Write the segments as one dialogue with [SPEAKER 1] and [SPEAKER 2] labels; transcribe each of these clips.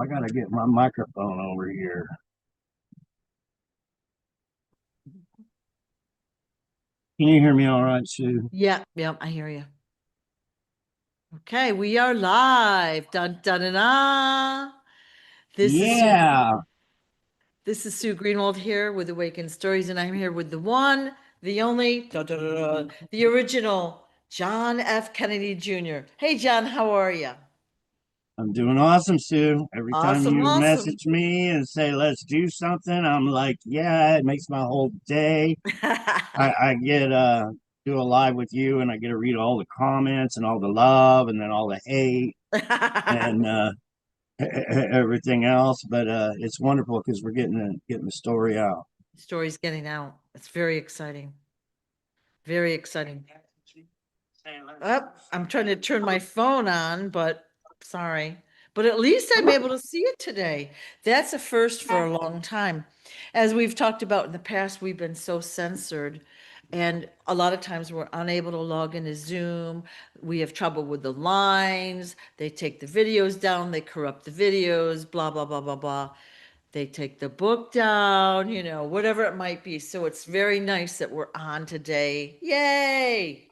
[SPEAKER 1] gotta get my microphone over here. Can you hear me all right, Sue?
[SPEAKER 2] Yeah, I hear you. Okay, we are live. Dun dun dun dun. This is Sue.
[SPEAKER 1] Yeah,
[SPEAKER 2] This is Sue Greenwald here with Awakened Stories, and I'm here with the one, the only, the original John F. Kennedy Jr. Hey, John, how are you?
[SPEAKER 1] I'm doing awesome, Sue. Every time
[SPEAKER 2] Awesome,
[SPEAKER 1] you
[SPEAKER 2] awesome.
[SPEAKER 1] message me and say, let's do something, I'm like, yeah, it makes my whole day. I get do a live with you and I get to read all the comments and all the love and then all the hate and everything else. But it's wonderful because we're getting the story out.
[SPEAKER 2] Story's getting out. It's very exciting. Very exciting. Oh, I'm trying to turn my phone on, but sorry. But at least I'm able to see it today. That's a first for a long time. As we've talked about in the past, we've been so censored. And a lot of times we're unable to log into Zoom. We have trouble with the lines. They take the videos down, they corrupt the videos, blah, blah, blah, blah, blah. They take the book down, whatever it might be. So it's very nice that we're on today. Yay!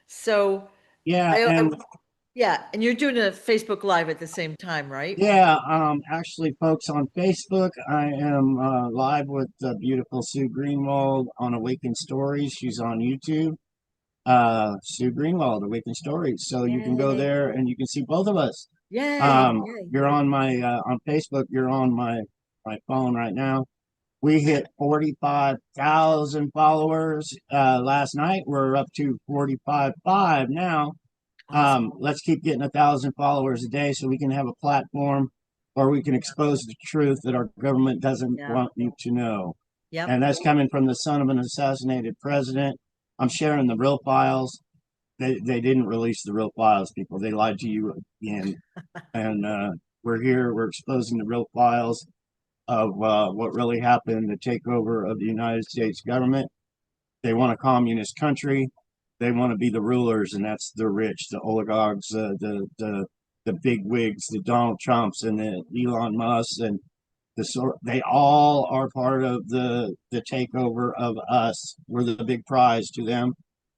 [SPEAKER 2] So
[SPEAKER 1] Yeah,
[SPEAKER 2] I
[SPEAKER 1] and
[SPEAKER 2] yeah, and you're doing a Facebook Live at the same time, right?
[SPEAKER 1] yeah, actually, folks, on Facebook, I am live with beautiful Sue Greenwald on Awakened Stories. She's on YouTube, Sue Greenwald, Awakened Stories. So you can go
[SPEAKER 2] Yay.
[SPEAKER 1] there and you can see both of us.
[SPEAKER 2] Yay. Yay.
[SPEAKER 1] You're on my on Facebook. You're on my phone right now. We hit 45,000 followers last night. We're up to 45.5 now.
[SPEAKER 2] Awesome.
[SPEAKER 1] Let's keep getting 1,000 followers a day so we can have a platform or we can expose the truth that our government doesn't
[SPEAKER 2] Yeah.
[SPEAKER 1] want you to know.
[SPEAKER 2] Yep.
[SPEAKER 1] And that's coming from the son of an assassinated president. I'm sharing the real files. They didn't release the real files, people. They lied to you again. And we're here. We're exposing the real files of what really happened, the takeover of the United States government. They want a communist country. They want to be the rulers, and that's the rich, the oligarchs, the big wigs, the Donald Trumps, and the Elon Musk, and they all are part of the takeover of us. We're the big prize to them.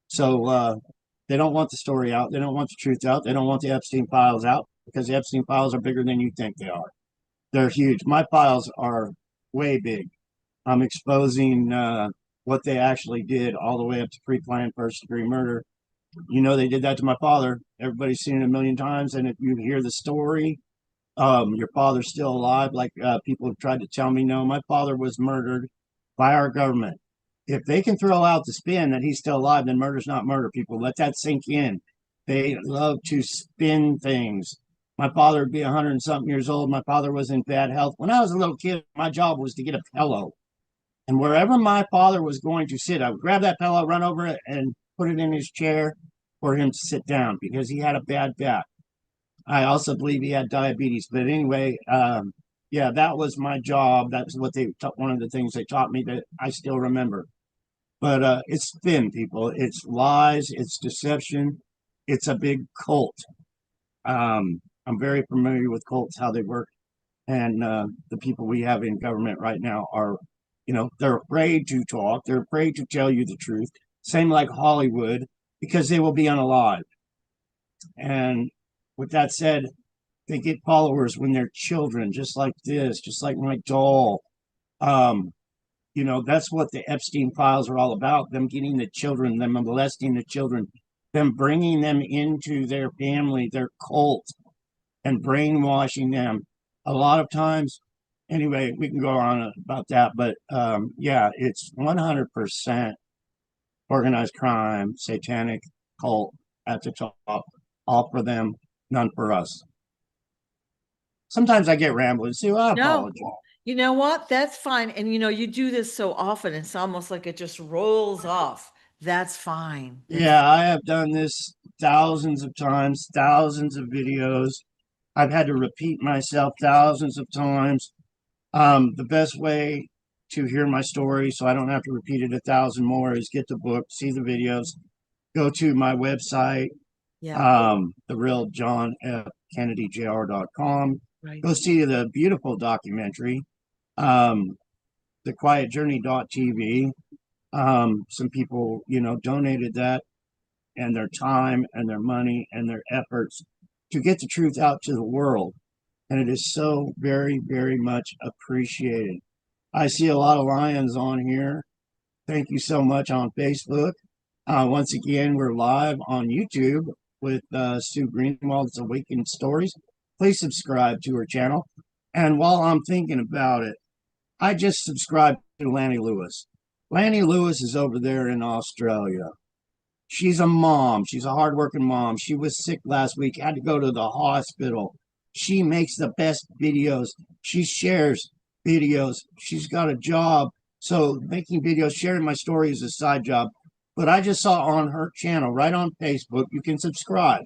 [SPEAKER 1] So they don't want the story out. They don't want the truth out. They don't want the Epstein files out because the Epstein files are bigger than you think they are. They're huge. My files are way big. I'm exposing what they actually did all the way up to pre-planned first-degree murder. You know, they did that to my father. Everybody's seen it a million times. And if you hear the story, your father's still alive. Like people have tried to tell me, no, my father was murdered by our government. If they can throw out the spin that he's still alive, then murder's not murder. People, let that sink in. They love to spin things. My father would be 100 and something years old. My father was in bad health. When I was a little kid, my job was to get a pillow. And wherever my father was going to sit, I would grab that pillow, run over it, and put it in his chair for him to sit down because he had a bad back. I also believe he had diabetes. But anyway, yeah, that was my job. That's what one of the things they taught me that I still remember. But it's thin, people. It's lies. It's deception. It's a big cult. I'm very familiar with cults, how they work. And the people we have in government right now are, they're afraid to talk. They're afraid to tell you the truth. Same like Hollywood, because they will be unalive. And with that said, they get followers when they're children, just like this, just like my doll. Um, that's what the Epstein files are all about, them getting the children, them molesting the children, them bringing them into their family, their cult, and brainwashing them. A lot of times, anyway, we can go on about that, but yeah, it's 100% organized crime, satanic cult at the top, all for them, none for us. Sometimes I get rambling, so I
[SPEAKER 2] No,
[SPEAKER 1] apologize.
[SPEAKER 2] you know what? That's fine. And you do this so often, it's almost like it just rolls off. That's fine. That's
[SPEAKER 1] Yeah, I have done this thousands of times, thousands of videos. I've had to repeat myself thousands of times. The best way to hear my story so I don't have to repeat it 1,000 more is get the book, see the videos, go to my website,
[SPEAKER 2] yeah.
[SPEAKER 1] the real John F. Kennedy Jr.com.
[SPEAKER 2] Right.
[SPEAKER 1] Go see the beautiful documentary, um, the Quiet Journey.tv. Some people, donated that and their time and their money and their efforts to get the truth out to the world. And it is so very, very much appreciated. I see a lot of lions on here. Thank you so much on Facebook. Once again, we're live on YouTube with Sue Greenwald's Awakened Stories. Please subscribe to her channel. And while I'm thinking about it, I just subscribed to Lanny Lewis. Lanny Lewis is over there in Australia. She's a mom. She's a hardworking mom. She was sick last week, had to go to the hospital. She makes the best videos. She shares videos. She's got a job. So making videos, sharing my story is a side job. But I just saw on her channel, right on Facebook, you can subscribe.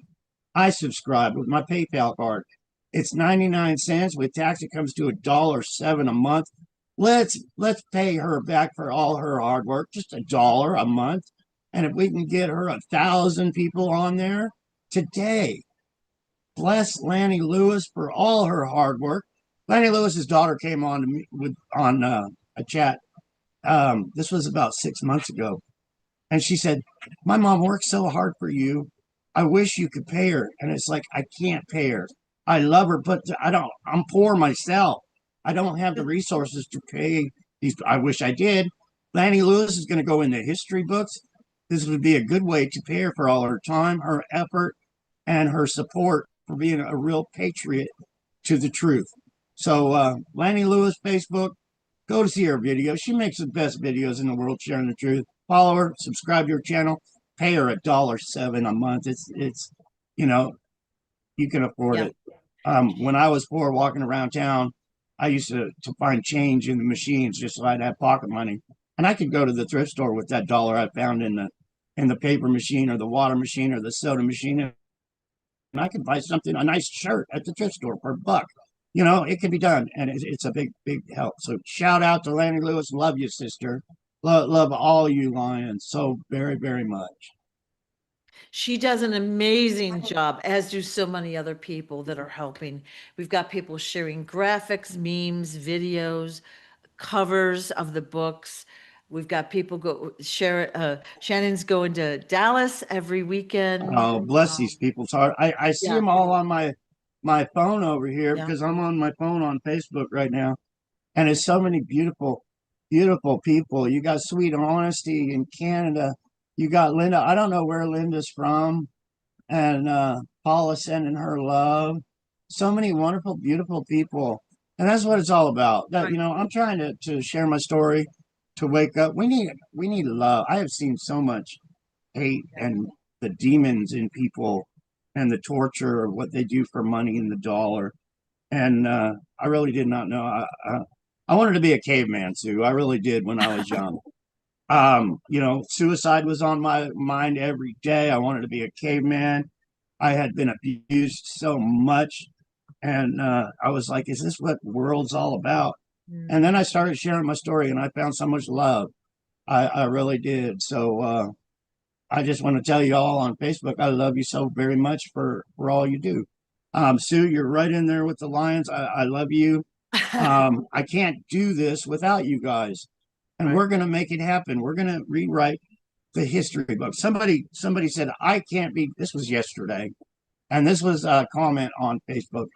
[SPEAKER 1] I subscribe with my PayPal card. It's 99 cents. With tax, it comes to $1.07 a month. Let's pay her back for all her hard work, just $1 a month. And if we can get her 1,000 people on there today, bless Lanny Lewis for all her hard work. Lanny Lewis's daughter came on to me on a chat. This was about 6 months ago, and she said, "My mom worked so hard for you. I wish you could pay her." And it's like, I can't pay her. I love her, but I don't. I'm poor myself. I don't have the resources to pay these. I wish I did. Lanny Lewis is going to go in the history books. This would be a good way to pay her for all her time, her effort, and her support for being a real patriot to the truth. So, Lanny Lewis, Facebook, go to see her video. She makes the best videos in the world sharing the truth. Follow her, subscribe to her channel, pay her $1.07 a month. It's you know, you can afford
[SPEAKER 2] Yeah.
[SPEAKER 1] it. When I was poor walking around town, I used to find change in the machines just so I'd have pocket money. And I could go to the thrift store with that dollar I found in the paper machine or the water machine or the soda machine, and I could buy something, a nice shirt at the thrift store for $1. It can be done, and it's a big, big help. So shout out to Lanny Lewis. Love you, sister. Love all you lions so very, very much.
[SPEAKER 2] She does an amazing job, as do so many other people that are helping. We've got people sharing graphics, memes, videos, covers of the books. We've got people go share it. Shannon's going to Dallas every weekend.
[SPEAKER 1] Oh, bless these people's heart. I see
[SPEAKER 2] Yeah,
[SPEAKER 1] them all on my phone over here
[SPEAKER 2] yeah,
[SPEAKER 1] because I'm on my phone on Facebook right now. And it's so many beautiful, beautiful people. You got Sweet Honesty in Canada. You got Linda. I don't know where Linda's from. And Paula sending her love. So many wonderful, beautiful people. And that's what it's all about. That
[SPEAKER 2] right.
[SPEAKER 1] I'm trying to share my story, to wake up. We need love. I have seen so much hate and the demons in people and the torture of what they do for money and the dollar. And I really did not know. I wanted to be a caveman, Sue. I really did when I was young. Suicide was on my mind every day. I wanted to be a caveman. I had been abused so much, and I was like, "Is this what world's all about?"
[SPEAKER 2] Mm.
[SPEAKER 1] And then I started sharing my story, and I found so much love. I really did. So I just want to tell you all on Facebook, I love you so very much for all you do. Sue, you're right in there with the Lions. I love you. I can't do this without you guys, and
[SPEAKER 2] Right.
[SPEAKER 1] we're going to make it happen. We're going to rewrite the history book. Somebody said I can't be. This was yesterday, and this was a comment on Facebook.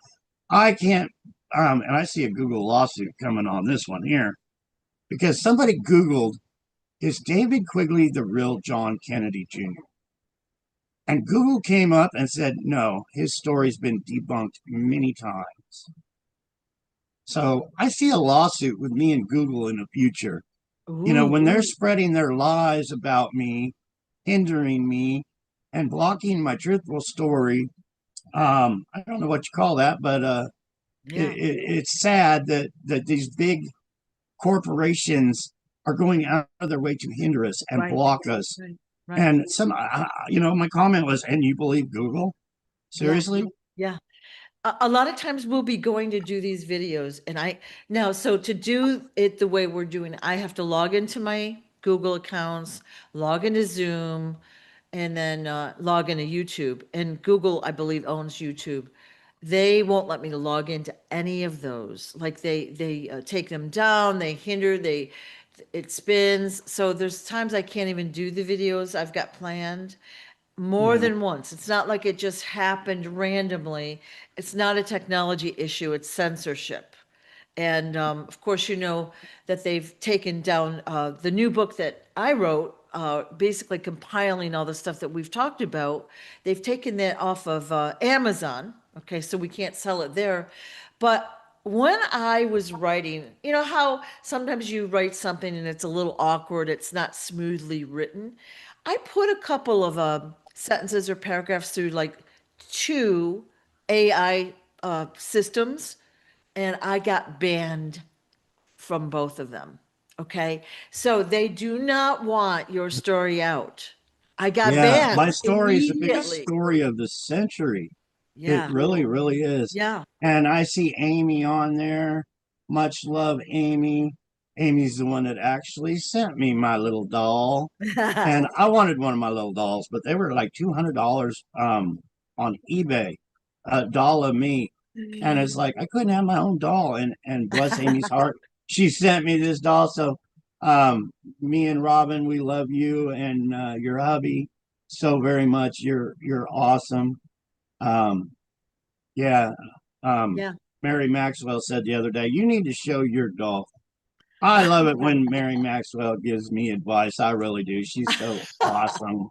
[SPEAKER 1] I can't. And I see a Google lawsuit coming on this one here because somebody Googled, "Is David Quigley the real John Kennedy Jr.?" And Google came up and said, "No, his story's been debunked many times." So I see a lawsuit with me and Google in the future. When
[SPEAKER 2] Ooh,
[SPEAKER 1] they're spreading their lies about me, hindering me, and blocking my truthful story. I don't know what you call that, but
[SPEAKER 2] yeah,
[SPEAKER 1] it's sad that these big corporations are going out of their way to hinder us and
[SPEAKER 2] right,
[SPEAKER 1] block us.
[SPEAKER 2] right, right.
[SPEAKER 1] And my comment was, "And you believe Google?
[SPEAKER 2] Yeah,
[SPEAKER 1] Seriously?"
[SPEAKER 2] yeah. A lot of times we'll be going to do these videos and now, so to do it the way we're doing, I have to log into my Google accounts, log into Zoom, and then log into YouTube. And Google, I believe, owns YouTube. they won't let me log into any of those. Like they take them down, they hinder, it spins. So there's times I can't even do the videos I've got planned more
[SPEAKER 1] Yeah.
[SPEAKER 2] than once. It's not like it just happened randomly. It's not a technology issue, it's censorship. And of course, you know that they've taken down the new book that I wrote, basically compiling all the stuff that we've talked about. They've taken that off of Amazon. Okay, so we can't sell it there. But when I was writing, you know how sometimes you write something and it's a little awkward, it's not smoothly written. I put a couple of sentences or paragraphs through like two AI systems, and I got banned from both of them. Okay. So they do not want your story out. I got
[SPEAKER 1] Yeah, my
[SPEAKER 2] banned
[SPEAKER 1] story is the biggest
[SPEAKER 2] immediately.
[SPEAKER 1] story of the century. It
[SPEAKER 2] Yeah.
[SPEAKER 1] really, really is.
[SPEAKER 2] Yeah.
[SPEAKER 1] And I see Amy on there. Much love, Amy. Amy's the one that actually sent me my little doll. And I wanted one of my little dolls, but they were like $200 on eBay, a doll of me. And it's like I couldn't have my own doll. And bless Amy's heart, she sent me this doll. So me and Robin, we love you and your hubby so very much. You're awesome. Um, yeah. Um,
[SPEAKER 2] Yeah.
[SPEAKER 1] Mary Maxwell said the other day, you need to show your doll. I love it when Mary Maxwell gives me advice. I really do. She's so awesome.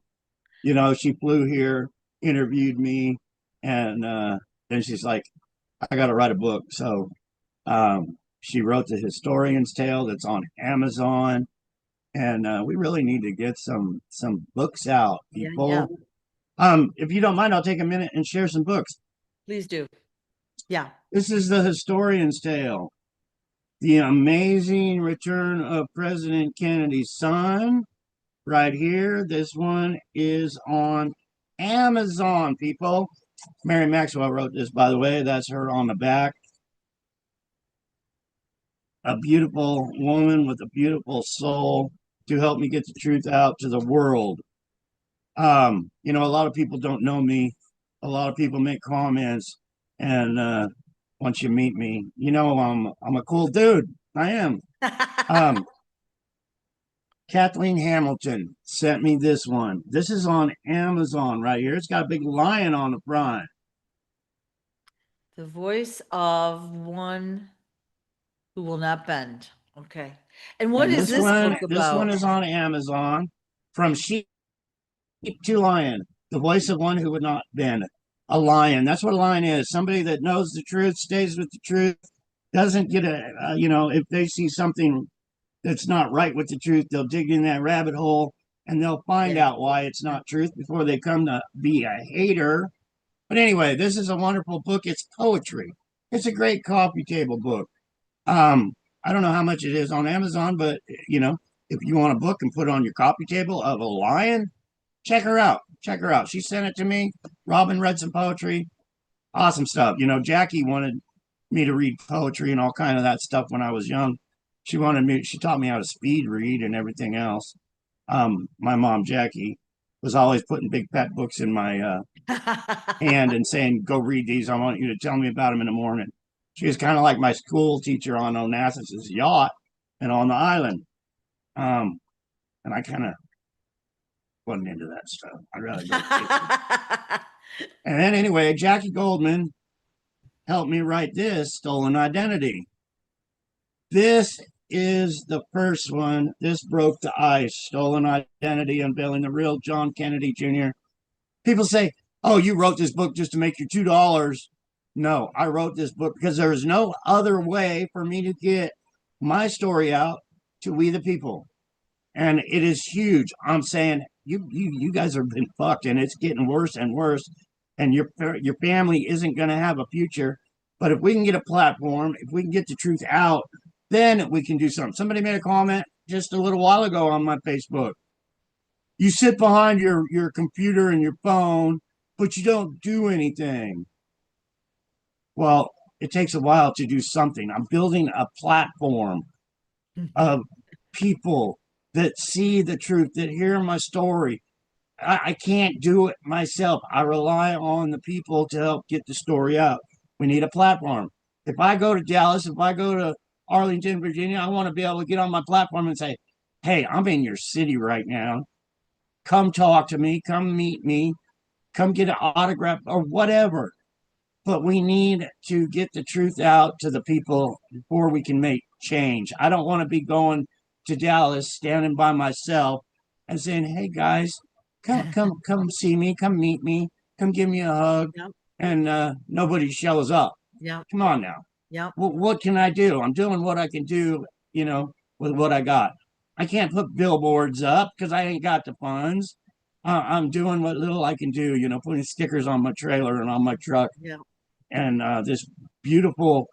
[SPEAKER 1] You know, she flew here, interviewed me, and then she's like, I got to write a book. So she wrote The Historian's Tale that's on Amazon. And we really need to get some books out,
[SPEAKER 2] Yeah. Yeah.
[SPEAKER 1] people. If you don't mind, I'll take a minute and share some books.
[SPEAKER 2] Please do. Yeah.
[SPEAKER 1] This is The Historian's Tale, The Amazing Return of President Kennedy's Son, right here. This one is on Amazon, people. Mary Maxwell wrote this, by the way. That's her on the back. A beautiful woman with a beautiful soul to help me get the truth out to the world. You know, a lot of people don't know me. A lot of people make comments, and once you meet me, you know I'm a cool dude. I am. Um, Kathleen Hamilton sent me this one. This is on Amazon right here. It's got a big lion on the front.
[SPEAKER 2] The voice of one who will not bend. Okay. And what
[SPEAKER 1] And
[SPEAKER 2] is this book
[SPEAKER 1] this one
[SPEAKER 2] about?
[SPEAKER 1] is on Amazon. From sheep to lion, the voice of one who would not bend. A lion. That's what a lion is. Somebody that knows the truth, stays with the truth, doesn't get you know, if they see something that's not right with the truth, they'll dig in that rabbit hole and they'll find
[SPEAKER 2] Yeah.
[SPEAKER 1] out why it's not truth before they come to be a hater. But anyway, this is a wonderful book. It's poetry. It's a great coffee table book. I don't know how much it is on Amazon, but you know, if you want a book and put it on your coffee table of a lion, check her out. Check her out. She sent it to me. Robin read some poetry. Awesome stuff. You know, Jackie wanted me to read poetry and all kind of that stuff when I was young. She taught me how to speed read and everything else. My mom, Jackie, was always putting big fat books in my hand and saying, go read these. I want you to tell me about them in the morning. She was kind of like my school teacher on Onassis's yacht and on the island. Um, and I kind of wasn't into that stuff. I'd rather go fishing. And then anyway, Jackie Goldman helped me write this, Stolen Identity. This is the first one. This broke the ice. Stolen Identity, unveiling the real John Kennedy Jr. People say, oh, you wrote this book just to make your $2. No, I wrote this book because there is no other way for me to get my story out to we the people. And it is huge. I'm saying you guys have been fucked and it's getting worse and worse. And your family isn't going to have a future. But if we can get a platform, if we can get the truth out, then we can do something. Somebody made a comment just a little while ago on my Facebook. You sit behind your computer and your phone, but you don't do anything. Well, it takes a while to do something. I'm building a platform of people that see the truth, that hear my story. I can't do it myself. I rely on the people to help get the story out. We need a platform. If I go to Dallas, if I go to Arlington, Virginia, I want to be able to get on my platform and say, hey, I'm in your city right now. Come talk to me. Come meet me. Come get an autograph or whatever. But we need to get the truth out to the people before we can make change. I don't want to be going to Dallas, standing by myself and saying, hey guys, come see me, come meet me, come give me a hug.
[SPEAKER 2] Yep.
[SPEAKER 1] And nobody shows up.
[SPEAKER 2] Yep.
[SPEAKER 1] Come on now.
[SPEAKER 2] Yep.
[SPEAKER 1] What can I do? I'm doing what I can do, with what I got. I can't put billboards up because I ain't got the funds. I'm doing what little I can do, putting stickers on my trailer and on my truck.
[SPEAKER 2] Yeah.
[SPEAKER 1] And this beautiful,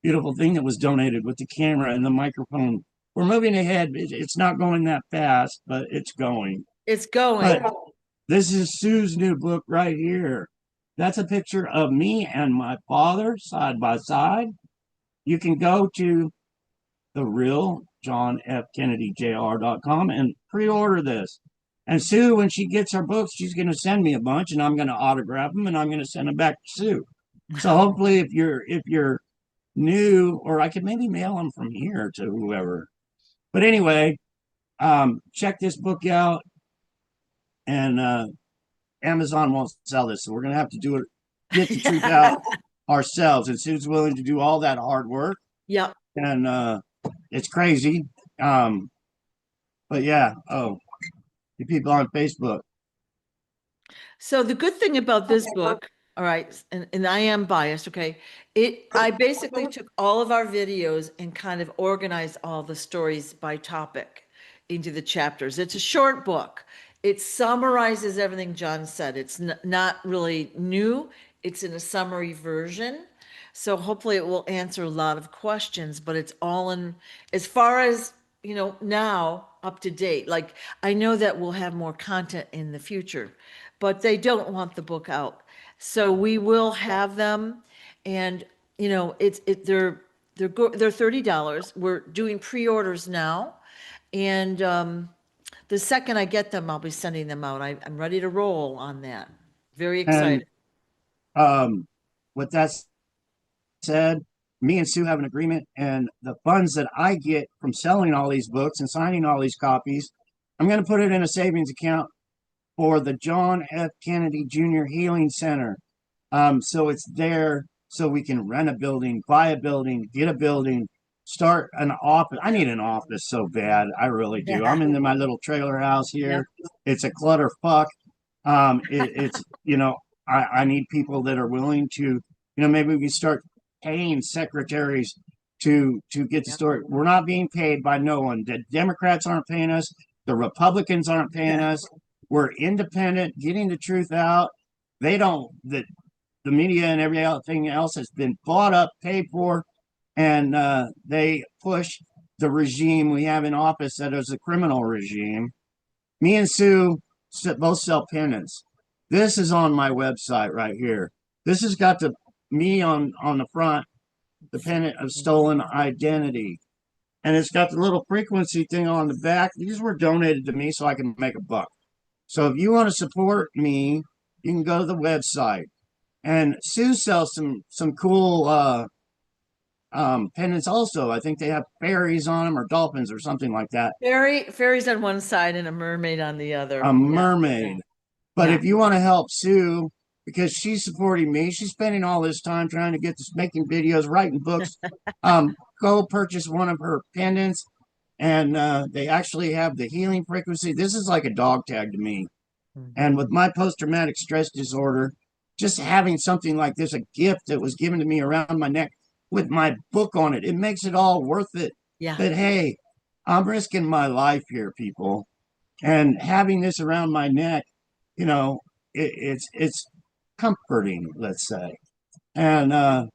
[SPEAKER 1] beautiful thing that was donated with the camera and the microphone. We're moving ahead. It's not going that fast, but it's going.
[SPEAKER 2] It's going.
[SPEAKER 1] But this is Sue's new book right here. That's a picture of me and my father side by side. You can go to the real John F. Kennedy Jr.com and pre-order this. And Sue, when she gets her books, she's going to send me a bunch, and I'm going to autograph them, and I'm going to send them back to Sue. So hopefully, if you're new, or I could maybe mail them from here to whoever. But anyway, check this book out, and Amazon won't sell this, so we're going to have to do it, get the truth out ourselves. And Sue's willing to do all that hard work.
[SPEAKER 2] Yep.
[SPEAKER 1] And it's crazy. But yeah, the people on Facebook.
[SPEAKER 2] So the good thing about this book, all right, and I am biased, okay? I basically took all of our videos and kind of organized all the stories by topic into the chapters. It's a short book. It summarizes everything John said. It's not really new. It's in a summary version. So hopefully it will answer a lot of questions, but it's all in, as far as, now up to date. Like, I know that we'll have more content in the future, but they don't want the book out. So we will have them, and they're $30. We're doing pre-orders now, and the second I get them, I'll be sending them out. I'm ready to roll on that. Very excited.
[SPEAKER 1] And with that said, me and Sue have an agreement, and the funds that I get from selling all these books and signing all these copies, I'm going to put it in a savings account for the John F. Kennedy Jr. Healing Center. So it's there so we can rent a building, buy a building, get a building, start an office. I need an office so bad. I really do. I'm in my little trailer house here. Yep. It's a clutter fuck. It's, I need people that are willing to, maybe we can start paying secretaries to get the story. We're not being paid by no one. The Democrats aren't paying us. The Republicans aren't paying us. We're independent, getting the truth out. They don't, the media and everything else has been bought up, paid for, and they push the regime we have in office that is a criminal regime. Me and Sue both sell pendants. This is on my website right here. This has got me on the front, the pendant of stolen identity. And it's got the little frequency thing on the back. These were donated to me so I can make a buck. So if you want to support me, you can go to the website. And Sue sells some cool pendants also. I think they have fairies on them or dolphins or something like that.
[SPEAKER 2] Fairies on one side and a mermaid on the other.
[SPEAKER 1] A mermaid. But if you want to help Sue, because she's supporting me, she's spending all this time trying to get this, making videos, writing books. Go purchase one of her pendants, and they actually have the healing frequency. This is like a dog tag to me. And with my post-traumatic stress disorder, just having something like this, a gift that was given to me around my neck with my book on it, it makes it all worth it.
[SPEAKER 2] Yeah.
[SPEAKER 1] But hey, I'm risking my life here, people. And having this around my neck, it's comforting, let's say. And I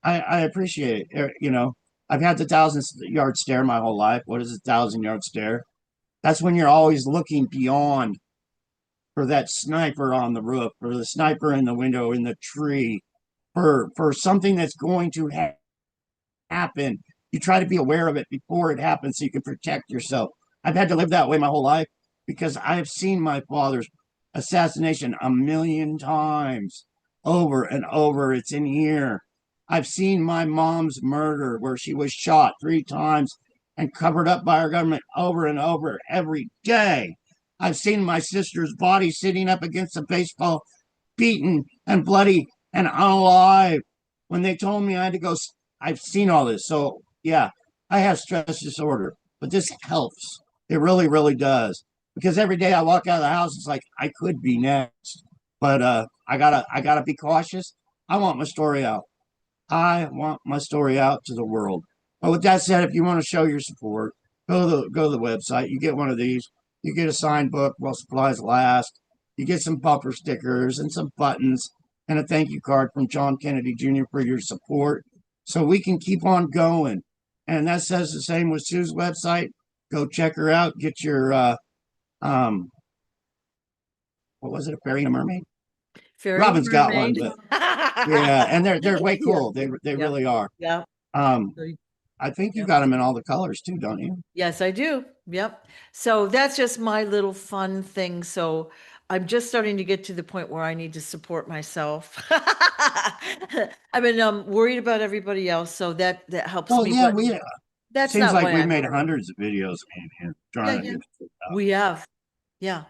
[SPEAKER 1] appreciate it. I've had the 1,000-yard stare my whole life. What is a 1,000-yard stare? That's when you're always looking beyond for that sniper on the roof, for the sniper in the window, in the tree, for something that's going to happen. You try to be aware of it before it happens so you can protect yourself. I've had to live that way my whole life because I have seen my father's assassination 1,000,000 times. over and over. It's in here. I've seen my mom's murder where she was shot 3 times and covered up by our government over and over every day. I've seen my sister's body sitting up against a baseball, beaten and bloody and unalive. When they told me I had to go, I've seen all this. So, yeah, I have stress disorder, but this helps. It really, really does. Because every day I walk out of the house, it's like I could be next. But I gotta be cautious. I want my story out. I want my story out to the world. But with that said, if you want to show your support, go to the website. You get one of these. You get a signed book while supplies last. You get some bumper stickers and some buttons and a thank you card from John Kennedy Jr. for your support, so we can keep on going. And that says the same with Sue's website. Go check her out. Get your um, what was it? A fairy and a mermaid?
[SPEAKER 2] Fairy
[SPEAKER 1] Robin's got one,
[SPEAKER 2] mermaid.
[SPEAKER 1] but yeah, and they're way cool. They
[SPEAKER 2] Yeah.
[SPEAKER 1] really are.
[SPEAKER 2] Yeah.
[SPEAKER 1] Um,
[SPEAKER 2] So,
[SPEAKER 1] I think you
[SPEAKER 2] yep.
[SPEAKER 1] got them in all the colors too, don't you?
[SPEAKER 2] Yes, I do. Yep. So that's just my little fun thing. So I'm just starting to get to the point where I need to support myself. I've been worried about everybody else, so that helps
[SPEAKER 1] Well,
[SPEAKER 2] me.
[SPEAKER 1] yeah,
[SPEAKER 2] But
[SPEAKER 1] we
[SPEAKER 2] that's
[SPEAKER 1] seems
[SPEAKER 2] not
[SPEAKER 1] like
[SPEAKER 2] why
[SPEAKER 1] we've
[SPEAKER 2] I'm
[SPEAKER 1] made
[SPEAKER 2] worried.
[SPEAKER 1] hundreds of videos, man,
[SPEAKER 2] Yeah,
[SPEAKER 1] trying to
[SPEAKER 2] yeah,
[SPEAKER 1] get it out.
[SPEAKER 2] we have. Yeah.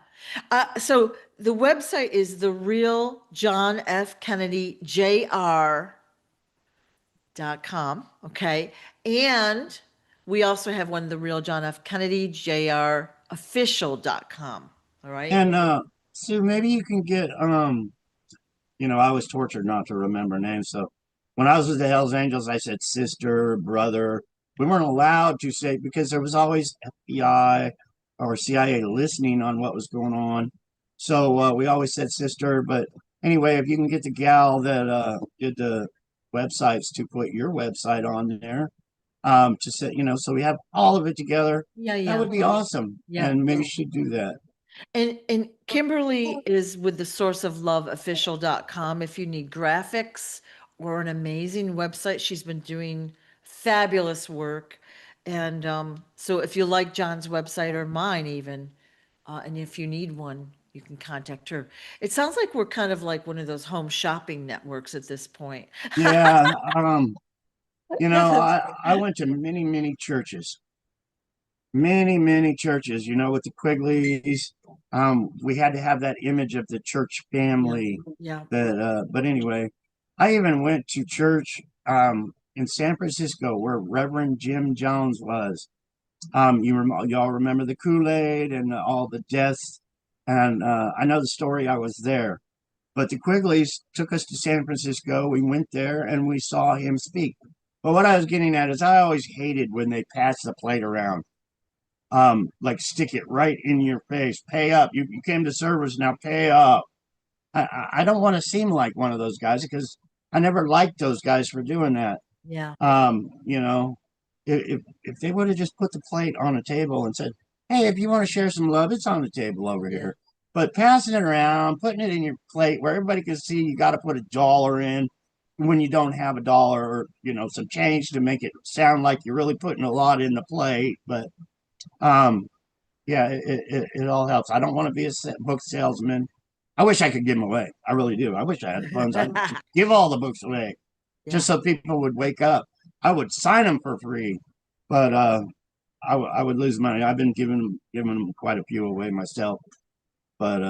[SPEAKER 2] So the website is the real John F. Kennedy Jr.com. Okay. And we also have one, the real John F. Kennedy Jr. official.com. All right.
[SPEAKER 1] And Sue, maybe you can get I was tortured not to remember names. So when I was with the Hells Angels, I said sister, brother. We weren't allowed to say because there was always FBI or CIA listening on what was going on. So we always said sister. But anyway, if you can get the gal that did the websites to put your website on there, to say, so we have all of it together,
[SPEAKER 2] Yeah.
[SPEAKER 1] that
[SPEAKER 2] Yeah.
[SPEAKER 1] would be awesome.
[SPEAKER 2] Yeah.
[SPEAKER 1] And maybe you should do that.
[SPEAKER 2] And Kimberly is with the source of love official.com. If you need graphics or an amazing website, she's been doing fabulous work. And so if you like John's website or mine even, and if you need one, you can contact her. It sounds like we're kind of like one of those home shopping networks at this point.
[SPEAKER 1] Yeah. I went to many, many churches, many churches, with the Quigleys. We had to have that image of the church
[SPEAKER 2] Yeah,
[SPEAKER 1] family
[SPEAKER 2] yeah,
[SPEAKER 1] but anyway, I even went to church in San Francisco where Reverend Jim Jones was. Y'all remember the Kool-Aid and all the deaths, and I know the story. I was there, but the Quigleys took us to San Francisco. We went there and we saw him speak. But what I was getting at is I always hated when they passed the plate around. Like stick it right in your face. Pay up. You came to service, now pay up. I don't want to seem like one of those guys because I never liked those guys for doing that.
[SPEAKER 2] yeah,
[SPEAKER 1] Um, you know, if they would have just put the plate on a table and said, "Hey, if you want to share some love, it's on the table over
[SPEAKER 2] yeah,
[SPEAKER 1] here." But passing it around, putting it in your plate where everybody can see you got to put $1 in when you don't have $1 or some change to make it sound like you're really putting a lot in the plate. But um, yeah, it all helps. I don't want to be a book salesman. I wish I could give them away. I really do. I wish I had the funds. I'd give all the books away
[SPEAKER 2] yeah.
[SPEAKER 1] just so people would wake up. I would sign them for free, but I would lose money. I've been giving them quite a few away myself, but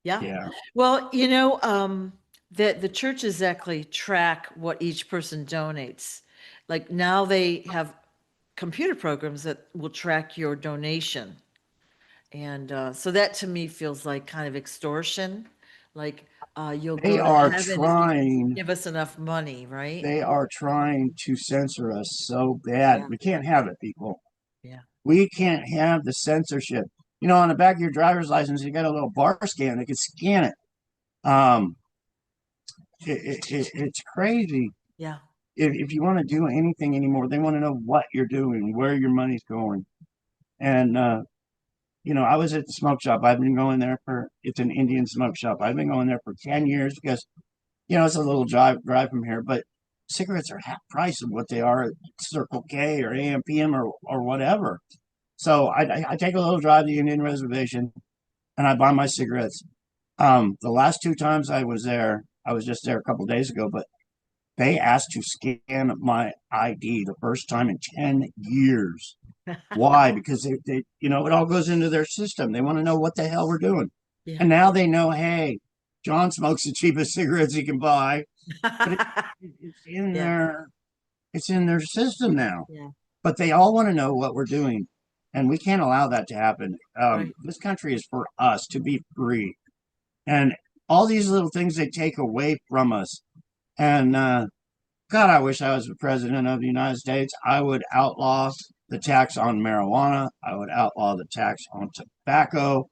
[SPEAKER 2] Yeah.
[SPEAKER 1] yeah,
[SPEAKER 2] Well, the churches actually track what each person donates. Like now they have computer programs that will track your donation. And so that to me feels like kind of extortion. Like you'll
[SPEAKER 1] they
[SPEAKER 2] go to
[SPEAKER 1] are
[SPEAKER 2] heaven if you
[SPEAKER 1] trying.
[SPEAKER 2] give us enough money, right?
[SPEAKER 1] They are trying to censor us so bad.
[SPEAKER 2] Yeah.
[SPEAKER 1] We can't have it, people.
[SPEAKER 2] Yeah.
[SPEAKER 1] We can't have the censorship. On the back of your driver's license, you got a little bar scan. They can scan it. Um, it's crazy.
[SPEAKER 2] Yeah.
[SPEAKER 1] If you want to do anything anymore, they want to know what you're doing, where your money's going. And I was at the smoke shop. I've been going there it's an Indian smoke shop. I've been going there for 10 years because, it's a little drive from here, but cigarettes are half price of what they are at Circle K or AMPM or whatever. So I take a little drive to the Indian reservation and I buy my cigarettes. The last 2 times I was there, I was just there a couple days ago, but they asked to scan my ID the first time in 10 years. Why? Because they, you know, it all goes into their system. They want to know what the hell we're doing.
[SPEAKER 2] Yeah.
[SPEAKER 1] And now they know, hey, John smokes the cheapest cigarettes he can buy. But it's in
[SPEAKER 2] Yeah.
[SPEAKER 1] their system now.
[SPEAKER 2] Yeah.
[SPEAKER 1] But they all want to know what we're doing. And we can't allow that to happen.
[SPEAKER 2] Right.
[SPEAKER 1] This country is for us to be free. And all these little things they take away from us. And God, I wish I was the president of the United States. I would outlaw the tax on marijuana. I would outlaw the tax on tobacco.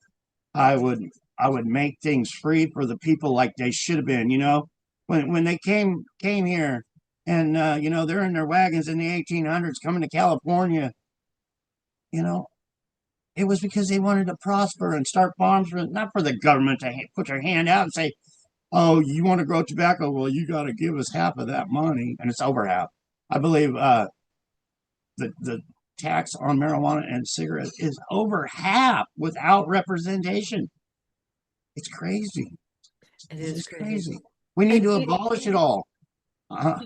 [SPEAKER 1] I would I would make things free for the people like they should have been. You know, when they came here, and you know, they're in their wagons in the 1800s coming to California. You know, it was because they wanted to prosper and start farms, for, not for the government to put their hand out and say, "Oh, you want to grow tobacco? Well, you got to give us half of that money," and it's over half. I believe the tax on marijuana and cigarettes is over half without representation. It's crazy.
[SPEAKER 2] It
[SPEAKER 1] This
[SPEAKER 2] is
[SPEAKER 1] is
[SPEAKER 2] crazy.
[SPEAKER 1] crazy. We need
[SPEAKER 2] And
[SPEAKER 1] to abolish it all. Uh,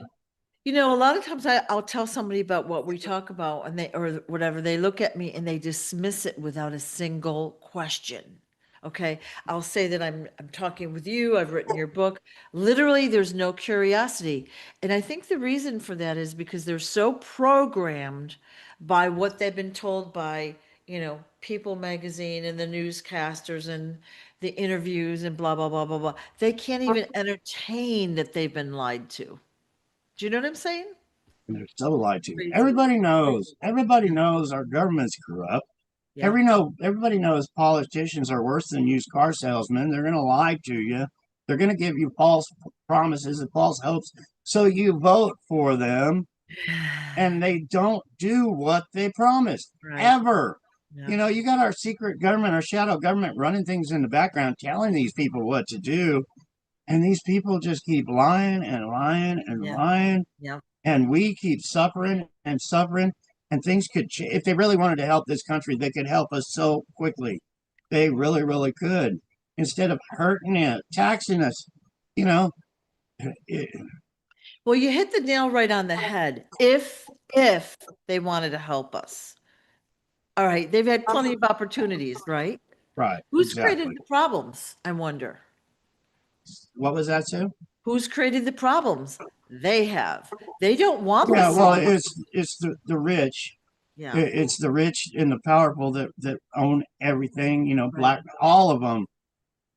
[SPEAKER 2] you know, a lot of times I'll tell somebody about what we talk about and they, or whatever, they look at me and they dismiss it without a single question. Okay. I'll say that I'm talking with you. I've written your book. Literally, there's no curiosity. And I think the reason for that is because they're so programmed by what they've been told by, you know, People magazine and the newscasters and the interviews and blah, blah, blah, blah, blah. They can't even entertain that they've been lied to. Do you know what I'm saying?
[SPEAKER 1] they're so lied to.
[SPEAKER 2] Crazy.
[SPEAKER 1] Everybody knows.
[SPEAKER 2] Crazy.
[SPEAKER 1] Everybody
[SPEAKER 2] Yeah.
[SPEAKER 1] knows our government's corrupt.
[SPEAKER 2] Yeah.
[SPEAKER 1] Everybody knows politicians are worse than used car salesmen. They're going to lie to you. They're going to give you false promises and false hopes. So you vote for them and they don't do what they promised
[SPEAKER 2] Right.
[SPEAKER 1] ever.
[SPEAKER 2] Yeah.
[SPEAKER 1] You know, you got our secret government, our shadow government running things in the background, telling these people what to do. And these people just keep lying and lying and
[SPEAKER 2] Yeah.
[SPEAKER 1] lying.
[SPEAKER 2] Yeah.
[SPEAKER 1] And we keep suffering and suffering. And things could change. If they really wanted to help this country, they could help us so quickly. They really, really could. Instead of hurting it, taxing us, you know, it,
[SPEAKER 2] Well, you hit the nail right on the head. If they wanted to help us. All right. They've had plenty of opportunities, right?
[SPEAKER 1] right,
[SPEAKER 2] Who's created
[SPEAKER 1] exactly.
[SPEAKER 2] the problems? I wonder.
[SPEAKER 1] What was that, Sue?
[SPEAKER 2] Who's created the problems? They have. They don't want the
[SPEAKER 1] Yeah, well,
[SPEAKER 2] city.
[SPEAKER 1] it's the rich.
[SPEAKER 2] Yeah.
[SPEAKER 1] It's the rich and the powerful that own everything. You know,
[SPEAKER 2] Right.
[SPEAKER 1] black, all of them.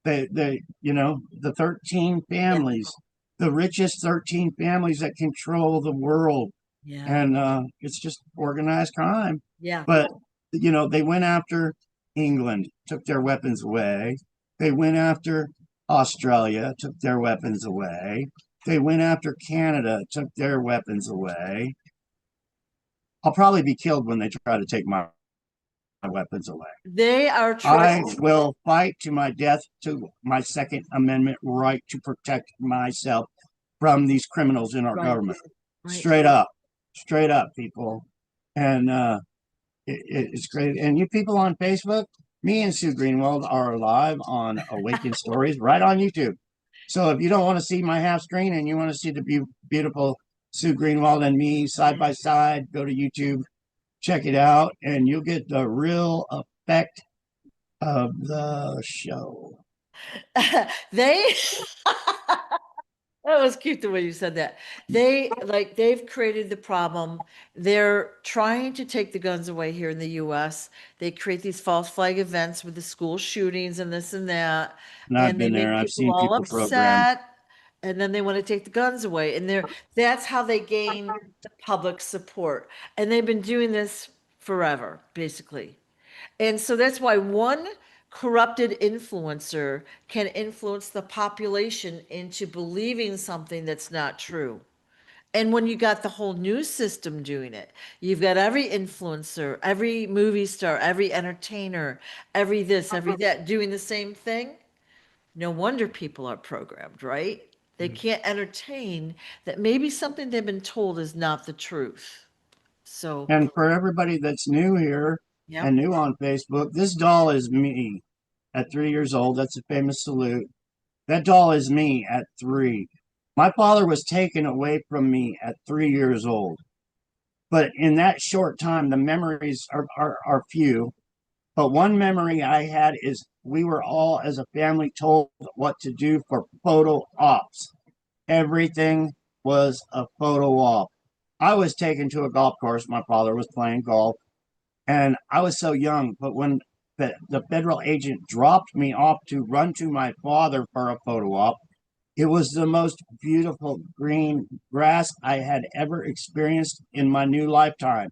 [SPEAKER 1] They you know, the 13
[SPEAKER 2] Yeah.
[SPEAKER 1] families, the richest 13 families that control the world,
[SPEAKER 2] Yeah.
[SPEAKER 1] and it's just organized crime.
[SPEAKER 2] Yeah.
[SPEAKER 1] But you know, they went after England, took their weapons away. They went after Australia, took their weapons away. They went after Canada, took their weapons away. I'll probably be killed when they try to take my weapons away.
[SPEAKER 2] They are
[SPEAKER 1] I
[SPEAKER 2] trying.
[SPEAKER 1] will fight to my death to my Second Amendment right to protect myself from these criminals in our
[SPEAKER 2] Right.
[SPEAKER 1] government.
[SPEAKER 2] Right.
[SPEAKER 1] Straight up, people. And it's great. And you people on Facebook, me and Sue Greenwald are live on Awaken Stories right on YouTube. So if you don't want to see my half screen and you want to see the beautiful Sue Greenwald and me side by side, go to YouTube, check it out, and you'll get the real effect of the show.
[SPEAKER 2] They that was cute the way you said that. They've created the problem. They're trying to take the guns away here in the US. They create these false flag events with the school shootings and this and that.
[SPEAKER 1] And I've
[SPEAKER 2] And they
[SPEAKER 1] been there.
[SPEAKER 2] make
[SPEAKER 1] I've
[SPEAKER 2] people
[SPEAKER 1] seen
[SPEAKER 2] all
[SPEAKER 1] people programmed.
[SPEAKER 2] upset. And then they want to take the guns away. And that's how they gain the public support. And they've been doing this forever, basically. And so that's why one corrupted influencer can influence the population into believing something that's not true. And when you got the whole news system doing it, you've got every influencer, every movie star, every entertainer, every this, every that doing the same thing. No wonder people are programmed, right? They can't entertain that maybe something they've been told is not the truth. So,
[SPEAKER 1] And for everybody that's new here
[SPEAKER 2] yeah,
[SPEAKER 1] and new on Facebook, this doll is me at 3 years old. That's a famous salute. That doll is me at 3. My father was taken away from me at 3 years old. But in that short time, the memories are few. But one memory I had is we were all, as a family, told what to do for photo ops. Everything was a photo op. I was taken to a golf course. My father was playing golf, and I was so young. But when the federal agent dropped me off to run to my father for a photo op, it was the most beautiful green grass I had ever experienced in my new lifetime.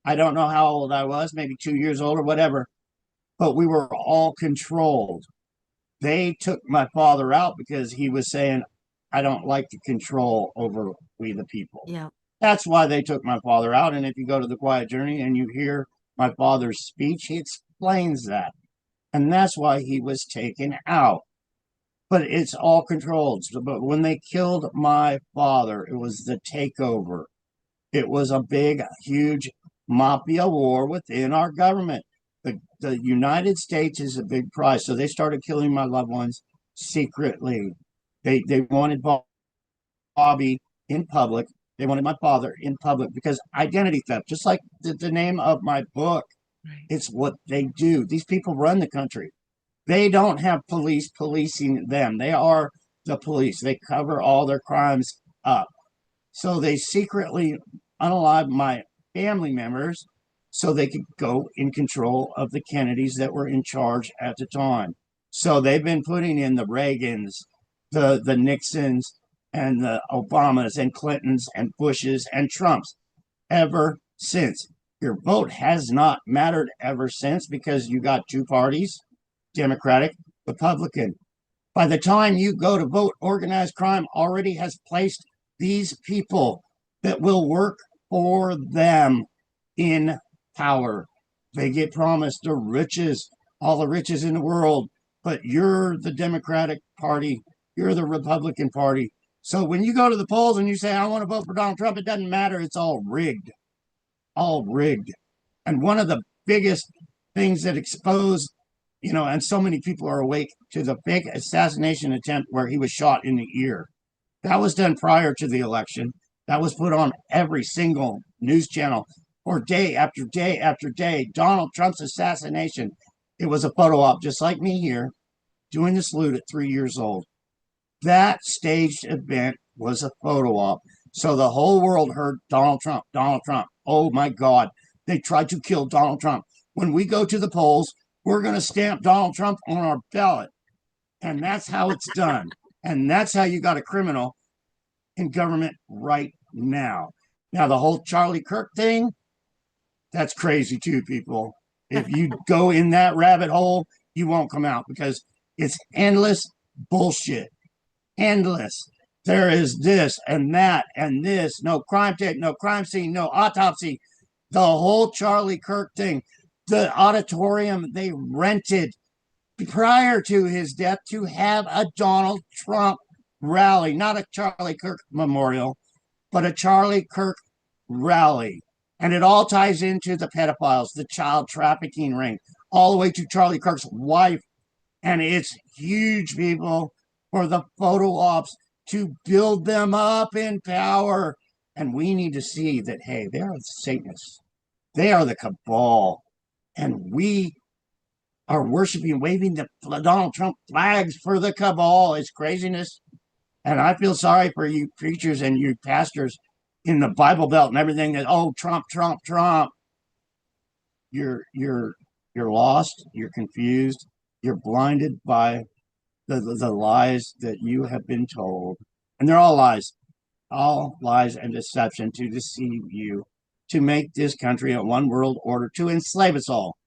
[SPEAKER 1] I don't know how old I was, maybe 2 years old or whatever, but we were all controlled. They took my father out because he was saying, I don't like the control over we the people.
[SPEAKER 2] Yeah.
[SPEAKER 1] That's why they took my father out. And if you go to the Quiet Journey and you hear my father's speech, he explains that. And that's why he was taken out. But it's all controlled. So, but when they killed my father, it was the takeover. It was a big, huge mafia war within our government. The United States is a big prize. So they started killing my loved ones secretly. They wanted Bobby in public. They wanted my father in public because identity theft, just like the name of my book,
[SPEAKER 2] Right.
[SPEAKER 1] it's what they do. These people run the country. They don't have police policing them. They are the police. They cover all their crimes up. So they secretly unalive my family members so they could go in control of the Kennedys that were in charge at the time. So they've been putting in the Reagans, the Nixons, and the Obamas and Clintons and Bushes and Trumps ever since. Your vote has not mattered ever since because you got two parties, Democratic, Republican. By the time you go to vote, organized crime already has placed these people that will work for them in power. They get promised the riches, all the riches in the world, but you're the Democratic Party, you're the Republican Party. So when you go to the polls and you say, I want to vote for Donald Trump, it doesn't matter. It's all rigged, all rigged. And one of the biggest things that exposed, and so many people are awake to the fake assassination attempt where he was shot in the ear. That was done prior to the election. That was put on every single news channel for day after day after day. Donald Trump's assassination. It was a photo op, just like me here, doing the salute at 3 years old. That staged event was a photo op. So the whole world heard Donald Trump, Donald Trump. Oh my God. They tried to kill Donald Trump. When we go to the polls, we're going to stamp Donald Trump on our ballot. And that's how it's done. And that's how you got a criminal in government right now. Now, the whole Charlie Kirk thing, that's crazy too, people. If you go in that rabbit hole, you won't come out because it's endless bullshit. Endless. There is this and that and this. No crime tape, no crime scene, no autopsy. The whole Charlie Kirk thing, the auditorium they rented prior to his death to have a Donald Trump rally, not a Charlie Kirk memorial, but a Charlie Kirk rally. And it all ties into the pedophiles, the child trafficking ring, all the way to Charlie Kirk's wife. And it's huge, people, for the photo ops to build them up in power. And we need to see that, hey, they are the Satanists. They are the cabal. And we are worshiping, waving the Donald Trump flags for the cabal. It's craziness. And I feel sorry for you preachers and you pastors in the Bible Belt and everything that, oh, Trump, Trump, Trump. You're lost, you're confused, you're blinded by the lies that you have been told. And they're all lies and deception to deceive you, to make this country a one world order, to enslave us all.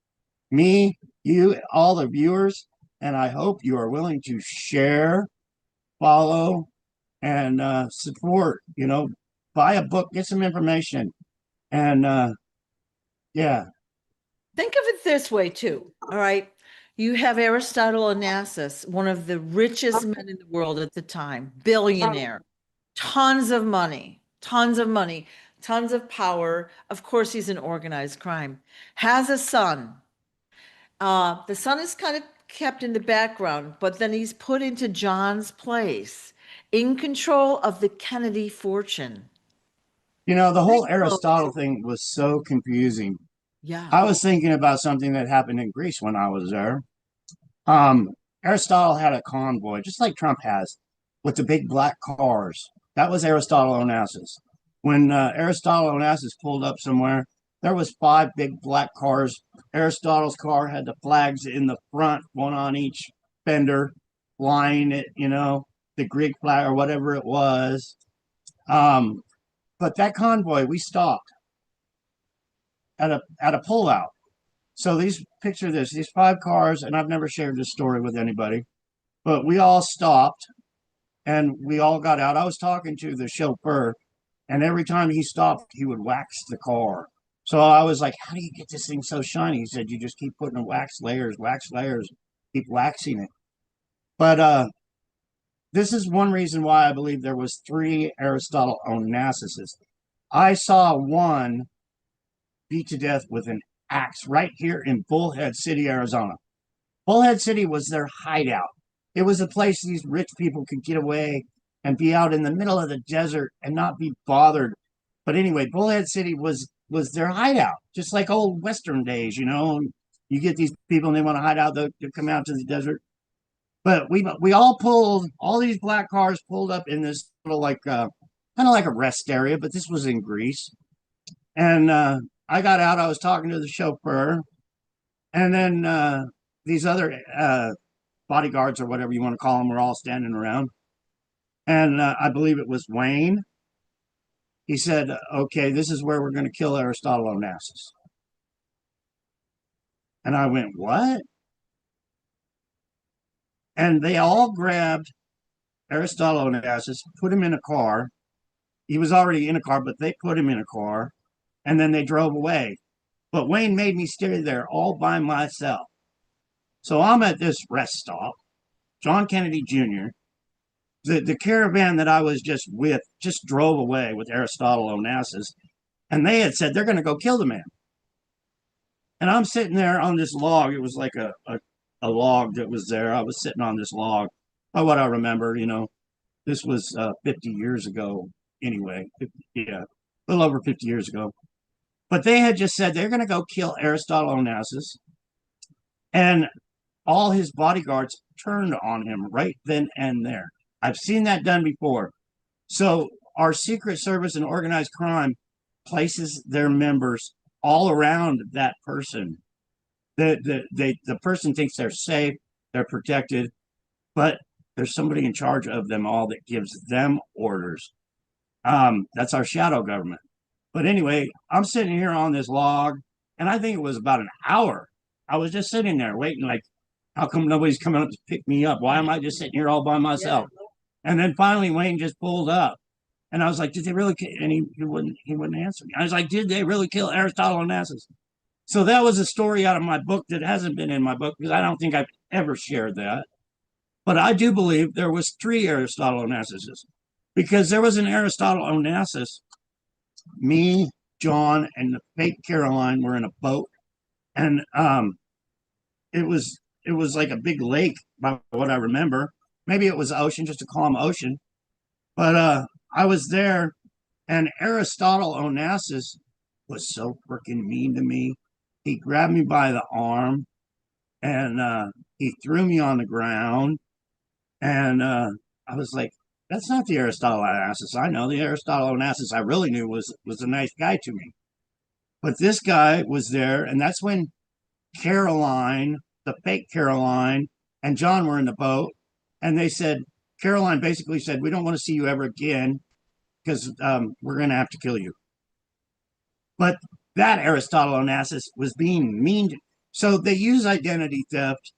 [SPEAKER 1] Me, you, all the viewers, and I hope you are willing to share, follow, and support. Buy a book, get some information, and yeah.
[SPEAKER 2] Think of it this way too. All right. You have Aristotle Onassis, one of the richest men in the world at the time, billionaire, tons of money, tons of money, tons of power. Of course, he's in organized crime, has a son. The son is kind of kept in the background, but then he's put into John's place, in control of the Kennedy fortune.
[SPEAKER 1] You know, the whole
[SPEAKER 2] Oh,
[SPEAKER 1] Aristotle thing was so confusing.
[SPEAKER 2] yeah.
[SPEAKER 1] I was thinking about something that happened in Greece when I was there. Um, Aristotle had a convoy, just like Trump has, with the big black cars. That was Aristotle Onassis. When Aristotle Onassis pulled up somewhere, there was five big black cars. Aristotle's car had the flags in the front, one on each fender, flying it, you know, the Greek flag or whatever it was. Um, but that convoy, we stopped at a pullout. So these picture this, these five cars, and I've never shared this story with anybody, but we all stopped and we all got out. I was talking to the chauffeur, and every time he stopped, he would wax the car. So I was like, "How do you get this thing so shiny?" He said, "You just keep putting wax layers, keep waxing it." But this is one reason why I believe there was three Aristotle Onassis. I saw one beat to death with an axe right here in Bullhead City, Arizona. Bullhead City was their hideout. It was a place these rich people could get away and be out in the middle of the desert and not be bothered. But anyway, Bullhead City was their hideout, just like old Western days, you know. You get these people and they want to hide out, they come out to the desert. But we all pulled, all these black cars pulled up in this little like kind of like a rest area, but this was in Greece. And I got out, I was talking to the chauffeur, and then these other bodyguards or whatever you want to call them were all standing around. And I believe it was Wayne. He said, "Okay, this is where we're going to kill Aristotle Onassis." And I went, "What?" And they all grabbed Aristotle Onassis, put him in a car. He was already in a car, but they put him in a car, and then they drove away. But Wayne made me stay there all by myself. So I'm at this rest stop, John Kennedy Jr. The caravan that I was just with just drove away with Aristotle Onassis, and they had said they're going to go kill the man. And I'm sitting there on this log. It was like a log that was there. I was sitting on this log. By what I remember, you know, this was 50 years ago anyway. 50, yeah, a little over 50 years ago. But they had just said they're going to go kill Aristotle Onassis. And all his bodyguards turned on him right then and there. I've seen that done before. So our Secret Service and organized crime places their members all around that person. The person thinks they're safe, they're protected, but there's somebody in charge of them all that gives them orders. That's our shadow government. But anyway, I'm sitting here on this log, and I think it was about an hour. I was just sitting there waiting, like, how come nobody's coming up to pick me up? Why am I just sitting here all by myself? Yeah. And then finally, Wayne just pulled up, and I was like, "Did they really?" And he wouldn't answer me. I was like, "Did they really kill Aristotle Onassis?" So that was a story out of my book that hasn't been in my book because I don't think I've ever shared that. But I do believe there was three Aristotle Onassises because there was an Aristotle Onassis. Me, John, and the fake Caroline were in a boat, and it was like a big lake by what I remember. Maybe it was ocean, just a calm ocean. But I was there, and Aristotle Onassis was so freaking mean to me. He grabbed me by the arm, and he threw me on the ground. And I was like, "That's not the Aristotle Onassis I know. The Aristotle Onassis I really knew was a nice guy to me." But this guy was there, and that's when Caroline, the fake Caroline, and John were in the boat, and they said, Caroline basically said, "We don't want to see you ever again because we're going to have to kill you." But that Aristotle Onassis was being mean. So they use identity theft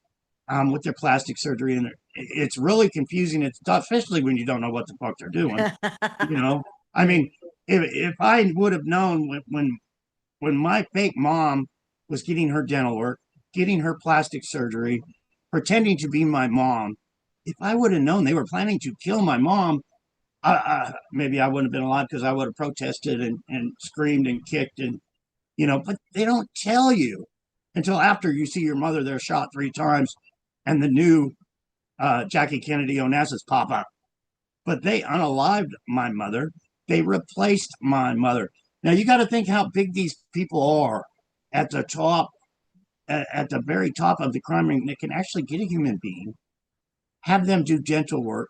[SPEAKER 1] with their plastic surgery, and it's really confusing. It's tough, especially when you don't know what the fuck they're doing. You know, I mean, if I would have known when my fake mom was getting her dental work, getting her plastic surgery, pretending to be my mom, if I would have known they were planning to kill my mom, maybe I wouldn't have been alive because I would have protested and screamed and kicked and, you know, but they don't tell you until after you see your mother there shot 3 times and the new Jackie Kennedy Onassis pop up. But they unalived my mother. They replaced my mother. Now you got to think how big these people are at the top, at the very top of the crime ring. They can actually get a human being, have them do dental work,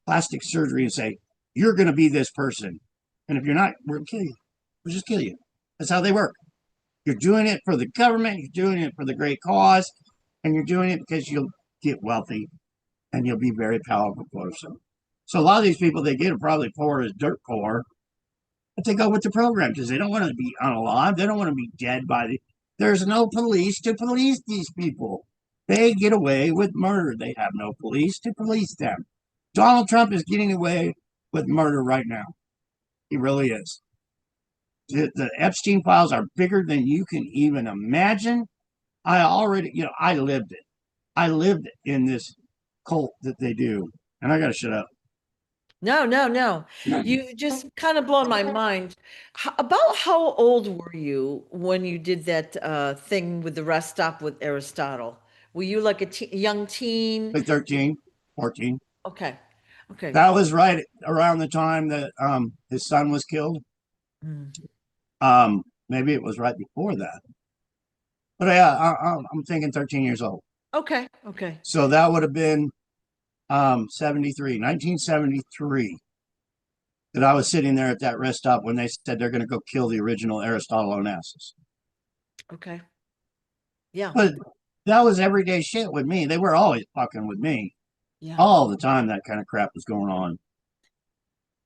[SPEAKER 1] plastic surgery, and say, "You're going to be this person." And if you're not, we'll kill you. We'll just kill you. That's how they work. You're doing it for the government. You're doing it for the great cause, and you're doing it because you'll get wealthy and you'll be a very powerful person. So a lot of these people they get are probably poor as dirt poor, but they go with the program because they don't want to be unalive. They don't want to be dead by the. There's no police to police these people. They get away with murder. They have no police to police them. Donald Trump is getting away with murder right now. He really is. The Epstein files are bigger than you can even imagine. I already, I lived it. I lived in this cult that they do. And I got to shut up.
[SPEAKER 2] No, no, no. You just kind of blown my mind. About how old were you when you did that thing with the rest stop with Aristotle? Were you like a young teen?
[SPEAKER 1] Like 13, 14.
[SPEAKER 2] Okay. Okay.
[SPEAKER 1] That was right around the time that his son was killed.
[SPEAKER 2] Mm.
[SPEAKER 1] Maybe it was right before that. But yeah, I'm thinking 13 years old.
[SPEAKER 2] Okay. Okay.
[SPEAKER 1] So that would have been 1973, that I was sitting there at that rest stop when they said they're going to go kill the original Aristotle Onassis.
[SPEAKER 2] Okay. Yeah.
[SPEAKER 1] But that was everyday shit with me. They were always fucking with me.
[SPEAKER 2] Yeah.
[SPEAKER 1] All the time that kind of crap was going on.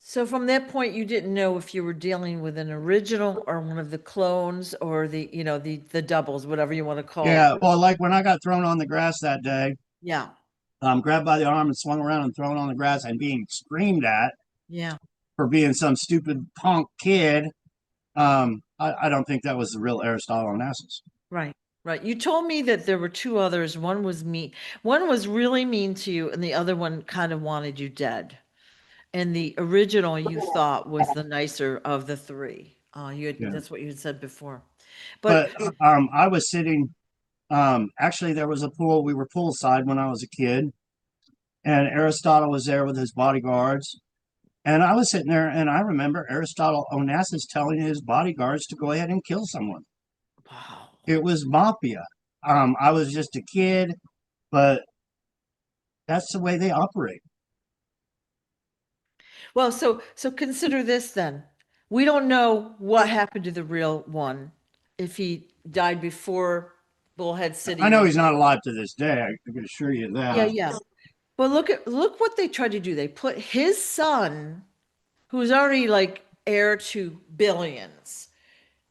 [SPEAKER 2] So from that point, you didn't know if you were dealing with an original or one of the clones or the doubles, whatever you want to call
[SPEAKER 1] Yeah,
[SPEAKER 2] it.
[SPEAKER 1] well, like when I got thrown on the grass that day,
[SPEAKER 2] Yeah.
[SPEAKER 1] grabbed by the arm and swung around and thrown on the grass and being screamed at
[SPEAKER 2] Yeah.
[SPEAKER 1] for being some stupid punk kid. I don't think that was the real Aristotle Onassis.
[SPEAKER 2] Right. Right. You told me that there were two others. One was mean. One was really mean to you, and the other one kind of wanted you dead. And the original you thought was the nicer of the three.
[SPEAKER 1] Yeah.
[SPEAKER 2] That's what you had said before. But
[SPEAKER 1] But I was sitting. Actually, there was a pool. We were poolside when I was a kid, and Aristotle was there with his bodyguards. And I was sitting there, and I remember Aristotle Onassis telling his bodyguards to go ahead and kill someone.
[SPEAKER 2] wow.
[SPEAKER 1] It was mafia. I was just a kid, but that's the way they operate.
[SPEAKER 2] Well, so consider this then. We don't know what happened to the real one. If he died before Bullhead City
[SPEAKER 1] I know
[SPEAKER 2] was.
[SPEAKER 1] he's not alive to this day. I can assure you
[SPEAKER 2] Yeah,
[SPEAKER 1] that.
[SPEAKER 2] yeah. But look what they tried to do. They put his son, who's already like heir to billions,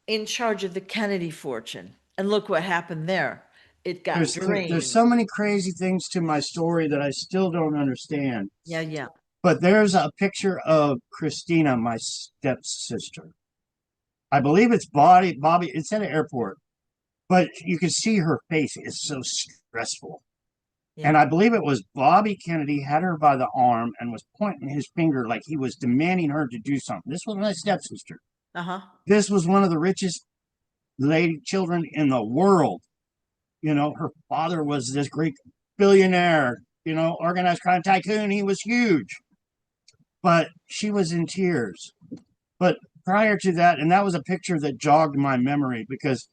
[SPEAKER 2] in charge of the Kennedy fortune. And look what happened there. It got
[SPEAKER 1] There's
[SPEAKER 2] drained.
[SPEAKER 1] so many crazy things to my story that I still don't understand.
[SPEAKER 2] Yeah, yeah.
[SPEAKER 1] But there's a picture of Christina, my stepsister. I believe it's Bobby. It's at an airport, but you can see her face is so stressful.
[SPEAKER 2] Yeah.
[SPEAKER 1] And I believe it was Bobby Kennedy had her by the arm and was pointing his finger like he was demanding her to do something. This was my stepsister.
[SPEAKER 2] Uh-huh.
[SPEAKER 1] This was one of the richest lady children in the world. Her father was this Greek billionaire, organized crime tycoon. He was huge, but she was in tears. But prior to that, and that was a picture that jogged my memory because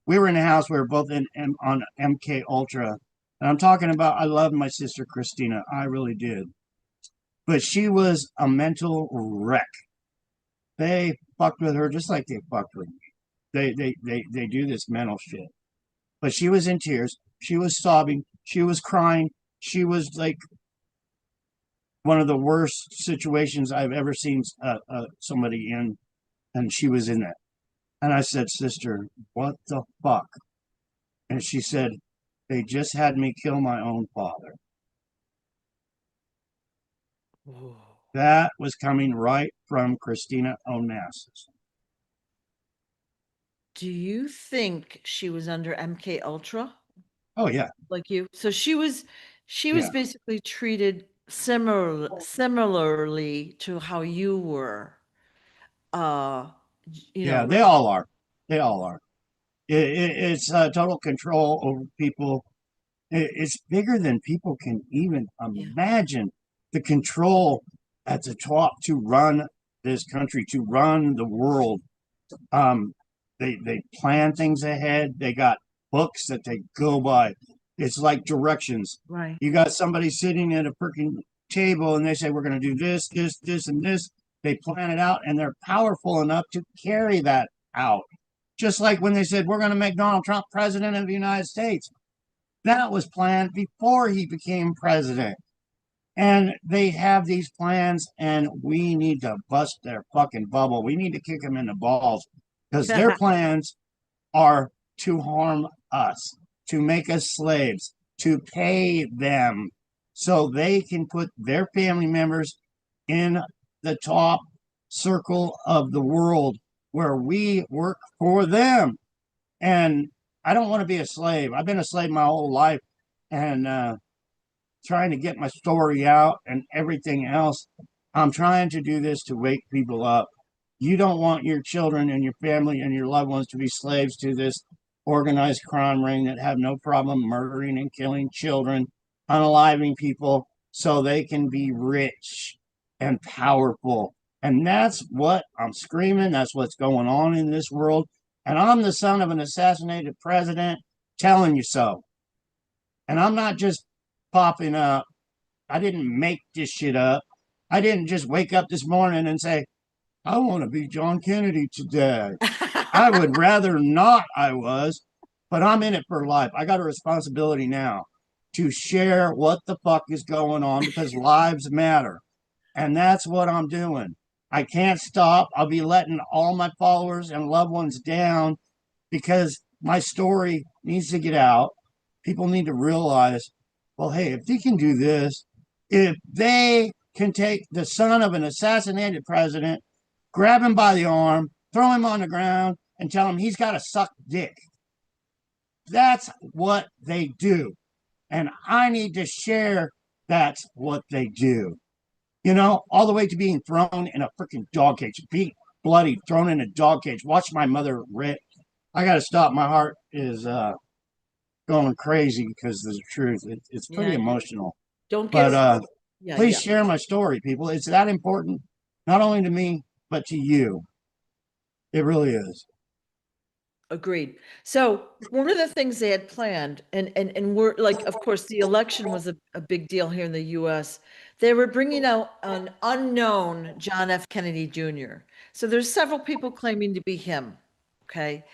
[SPEAKER 1] we were in a house. We were both on MK Ultra, and I'm talking about. I loved my sister Christina. I really did, but she was a mental wreck. They fucked with her just like they fucked with me. They do this mental shit. But she was in tears. She was sobbing. She was crying. She was like one of the worst situations I've ever seen somebody in, and she was in that. And I said, "Sister, what the fuck?" And she said, "They just had me kill my own father."
[SPEAKER 2] Whoa.
[SPEAKER 1] That was coming right from Christina Onassis.
[SPEAKER 2] Do you think she was under MK Ultra
[SPEAKER 1] Oh yeah,
[SPEAKER 2] like you? So she was
[SPEAKER 1] yeah,
[SPEAKER 2] basically treated similarly to how you were. Uh,
[SPEAKER 1] yeah. They
[SPEAKER 2] like
[SPEAKER 1] all are. They all are. It's total control over people. It's bigger than people can even
[SPEAKER 2] Yeah.
[SPEAKER 1] imagine. The control at the top to run this country, to run the world. Um, they plan things ahead. They got books that they go by. It's like directions.
[SPEAKER 2] Right.
[SPEAKER 1] You got somebody sitting at a freaking table and they say, we're going to do this, this, this, and this. They plan it out and they're powerful enough to carry that out. Just like when they said, we're going to make Donald Trump president of the United States. That was planned before he became president. And they have these plans, and we need to bust their fucking bubble. We need to kick them in the balls because their plans are to harm us, to make us slaves, to pay them so they can put their family members in the top circle of the world where we work for them. And I don't want to be a slave. I've been a slave my whole life and trying to get my story out and everything else. I'm trying to do this to wake people up. You don't want your children and your family and your loved ones to be slaves to this organized crime ring that have no problem murdering and killing children, unaliving people so they can be rich and powerful. And that's what I'm screaming. That's what's going on in this world. And I'm the son of an assassinated president telling you so. And I'm not just popping up. I didn't make this shit up. I didn't just wake up this morning and say, I want to be John Kennedy today. I would rather not, I was, but I'm in it for life. I got a responsibility now to share what the fuck is going on because lives matter. And that's what I'm doing. I can't stop. I'll be letting all my followers and loved ones down because my story needs to get out. People need to realize, well, hey, if they can do this, if they can take the son of an assassinated president, grab him by the arm, throw him on the ground, and tell him he's got to suck dick. That's what they do. And I need to share that's what they do. You know, all the way to being thrown in a freaking dog cage, beat, bloody, thrown in a dog cage. Watch my mother rip. I got to stop. My heart is going crazy because of the truth. It's pretty
[SPEAKER 2] Yeah.
[SPEAKER 1] emotional.
[SPEAKER 2] Don't
[SPEAKER 1] But
[SPEAKER 2] get yeah,
[SPEAKER 1] please
[SPEAKER 2] yeah.
[SPEAKER 1] share my story, people. It's that important, not only to me, but to you. It really is.
[SPEAKER 2] Agreed. So one of the things they had planned, and we're like, of course, the election was a big deal here in the US. They were bringing out an unknown John F. Kennedy Jr. So there's several people claiming to be him. Okay.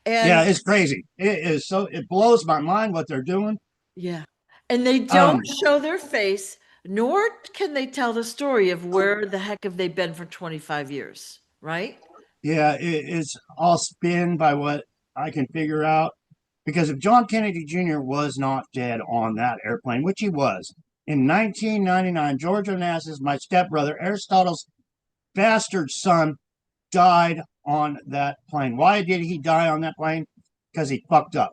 [SPEAKER 1] Yeah,
[SPEAKER 2] And
[SPEAKER 1] it's crazy. It is so, it blows my mind what they're doing.
[SPEAKER 2] yeah, and they
[SPEAKER 1] Um,
[SPEAKER 2] don't show their face, nor can they tell the story of where the heck have they been for 25 years, right?
[SPEAKER 1] yeah, it's all spin by what I can figure out. Because if John Kennedy Jr. was not dead on that airplane, which he was, in 1999, George Onassis, my stepbrother, Aristotle's bastard son, died on that plane. Why did he die on that plane? Because he fucked up.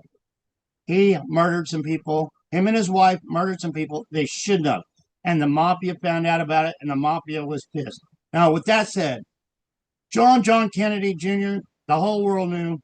[SPEAKER 1] He murdered some people. Him and his wife murdered some people they shouldn't have. And the mafia found out about it, and the mafia was pissed. Now, with that said, John Kennedy Jr., the whole world knew,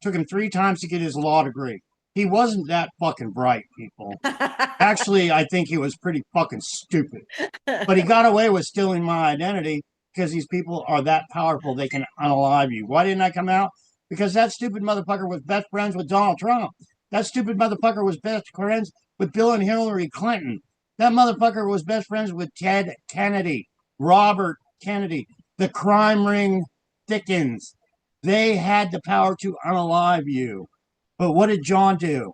[SPEAKER 1] took him 3 times to get his law degree. He wasn't that fucking bright, people. Actually, I think he was pretty fucking stupid. But he got away with stealing my identity because these people are that powerful, they can unalive you. Why didn't I come out? Because that stupid motherfucker was best friends with Donald Trump. That stupid motherfucker was best friends with Bill and Hillary Clinton. That motherfucker was best friends with Ted Kennedy, Robert Kennedy. The crime ring thickens. They had the power to unalive you. But what did John do?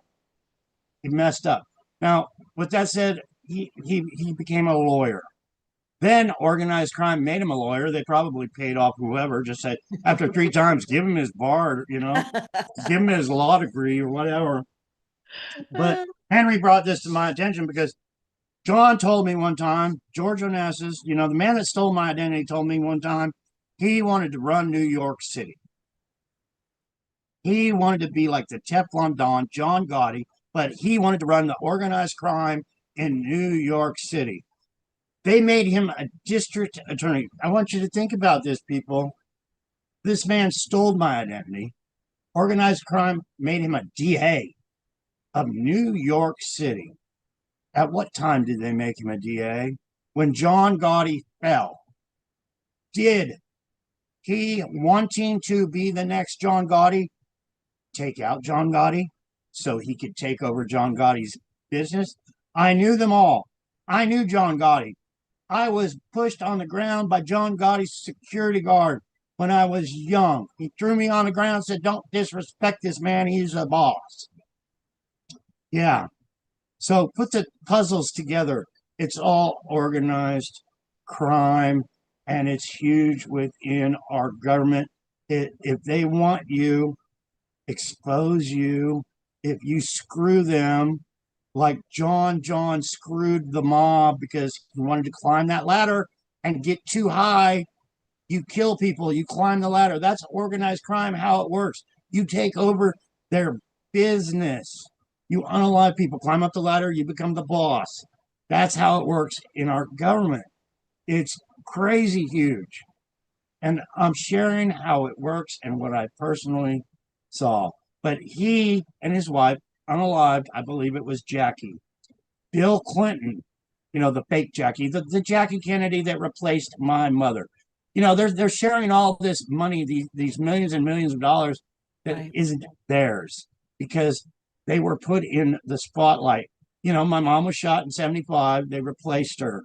[SPEAKER 1] He messed up. Now, with that said, he became a lawyer. Then organized crime made him a lawyer. They probably paid off whoever, just said, after 3 times, give him his bar, give him his law degree or whatever. But Henry brought this to my attention because John told me one time, George Onassis, the man that stole my identity told me one time he wanted to run New York City. He wanted to be like the Teflon Don, John Gotti, but he wanted to run the organized crime in New York City. They made him a district attorney. I want you to think about this, people. This man stole my identity. Organized crime made him a DA. of New York City. At what time did they make him a DA? When John Gotti fell. Did he, wanting to be the next John Gotti, take out John Gotti so he could take over John Gotti's business? I knew them all. I knew John Gotti. I was pushed on the ground by John Gotti's security guard when I was young. He threw me on the ground and said, "Don't disrespect this man. He's a boss." Yeah. So put the puzzles together. It's all organized crime, and it's huge within our government. If they want you, expose you. If you screw them, like John screwed the mob because he wanted to climb that ladder and get too high. You kill people, you climb the ladder. That's organized crime, how it works. You take over their business. You unalive people, climb up the ladder, you become the boss. That's how it works in our government. It's crazy huge. And I'm sharing how it works and what I personally saw. But he and his wife, unalived, I believe it was Jackie. Bill Clinton, the fake Jackie, the Jackie Kennedy that replaced my mother. They're sharing all this money, these millions and millions of dollars that
[SPEAKER 2] Right.
[SPEAKER 1] isn't theirs because they were put in the spotlight. My mom was shot in 75. They replaced her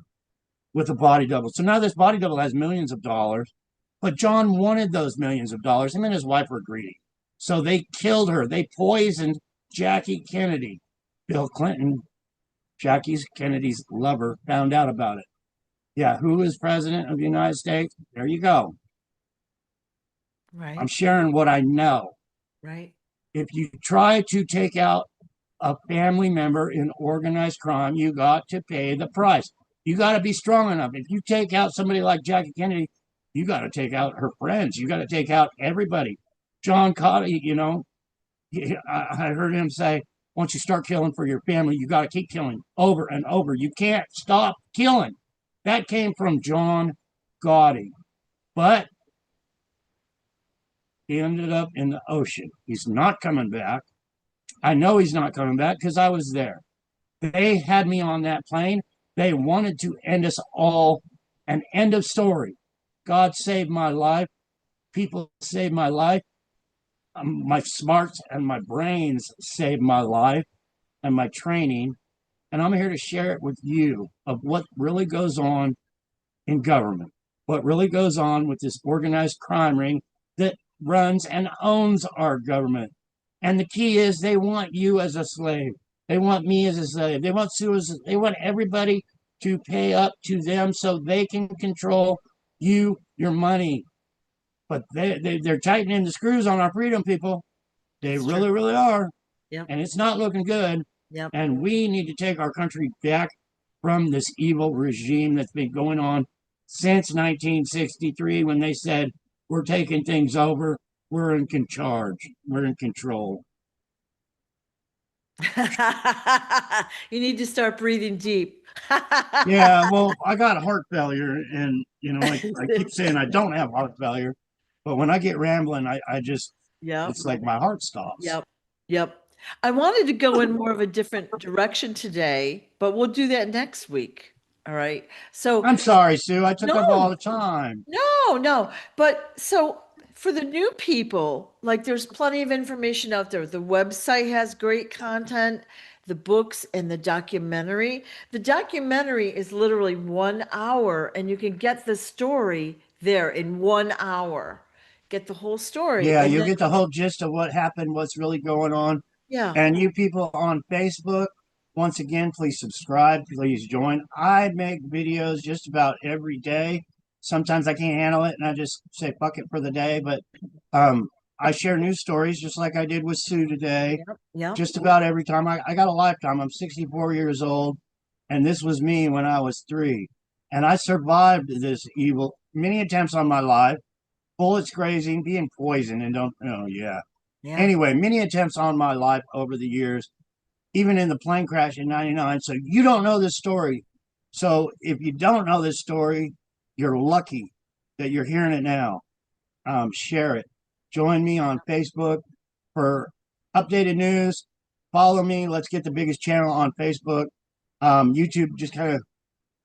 [SPEAKER 1] with a body double. So now this body double has millions of dollars, but John wanted those millions of dollars. Him and his wife were greedy. So they killed her. They poisoned Jackie Kennedy. Bill Clinton, Jackie Kennedy's lover, found out about it. Yeah, who is president of the United States? There you go.
[SPEAKER 2] Right.
[SPEAKER 1] I'm sharing what I know.
[SPEAKER 2] Right.
[SPEAKER 1] If you try to take out a family member in organized crime, you got to pay the price. You got to be strong enough. If you take out somebody like Jackie Kennedy, you got to take out her friends. You got to take out everybody. John Gotti, I heard him say, once you start killing for your family, you got to keep killing over and over. You can't stop killing. That came from John Gotti. But he ended up in the ocean. He's not coming back. I know he's not coming back because I was there. They had me on that plane. They wanted to end us all. An end of story. God saved my life. People saved my life. My smarts and my brains saved my life and my training. And I'm here to share it with you of what really goes on in government, what really goes on with this organized crime ring that runs and owns our government. And the key is they want you as a slave. They want me as a slave. They want everybody to pay up to them so they can control you, your money. But they're tightening the screws on our freedom, people. They
[SPEAKER 2] It's
[SPEAKER 1] really,
[SPEAKER 2] true.
[SPEAKER 1] really are.
[SPEAKER 2] Yep.
[SPEAKER 1] And it's not looking good.
[SPEAKER 2] Yep.
[SPEAKER 1] And we need to take our country back from this evil regime that's been going on since 1963 when they said, we're taking things over. We're in charge. We're in control.
[SPEAKER 2] You need to start breathing deep.
[SPEAKER 1] Yeah, well, I got heart failure. And, I keep saying I don't have heart failure. But when I get rambling, I just,
[SPEAKER 2] Yep.
[SPEAKER 1] it's like my heart stops.
[SPEAKER 2] Yep. Yep. I wanted to go in more of a different direction today, but we'll do that next week. All right. So
[SPEAKER 1] I'm sorry, Sue. I took up all
[SPEAKER 2] no,
[SPEAKER 1] the time.
[SPEAKER 2] no. But so for the new people, like there's plenty of information out there. The website has great content, the books and the documentary. The documentary is literally 1 hour, and you can get the story there in 1 hour. Get the whole story.
[SPEAKER 1] Yeah,
[SPEAKER 2] And
[SPEAKER 1] you'll
[SPEAKER 2] then,
[SPEAKER 1] get the whole gist of what happened, what's really going on.
[SPEAKER 2] yeah.
[SPEAKER 1] And you people on Facebook, once again, please subscribe, please join. I make videos just about every day. Sometimes I can't handle it and I just say fuck it for the day, but I share news stories just like I did with Sue today.
[SPEAKER 2] Yep. Yep.
[SPEAKER 1] Just about every time. I got a lifetime. I'm 64 years old, and this was me when I was 3. And I survived this evil, many attempts on my life, bullets grazing, being poisoned, and yeah.
[SPEAKER 2] Yeah.
[SPEAKER 1] Anyway, many attempts on my life over the years, even in the plane crash in 99. So you don't know this story. So if you don't know this story, you're lucky that you're hearing it now. Share it. Join me on Facebook for updated news, follow me. Let's get the biggest channel on Facebook. YouTube just kind of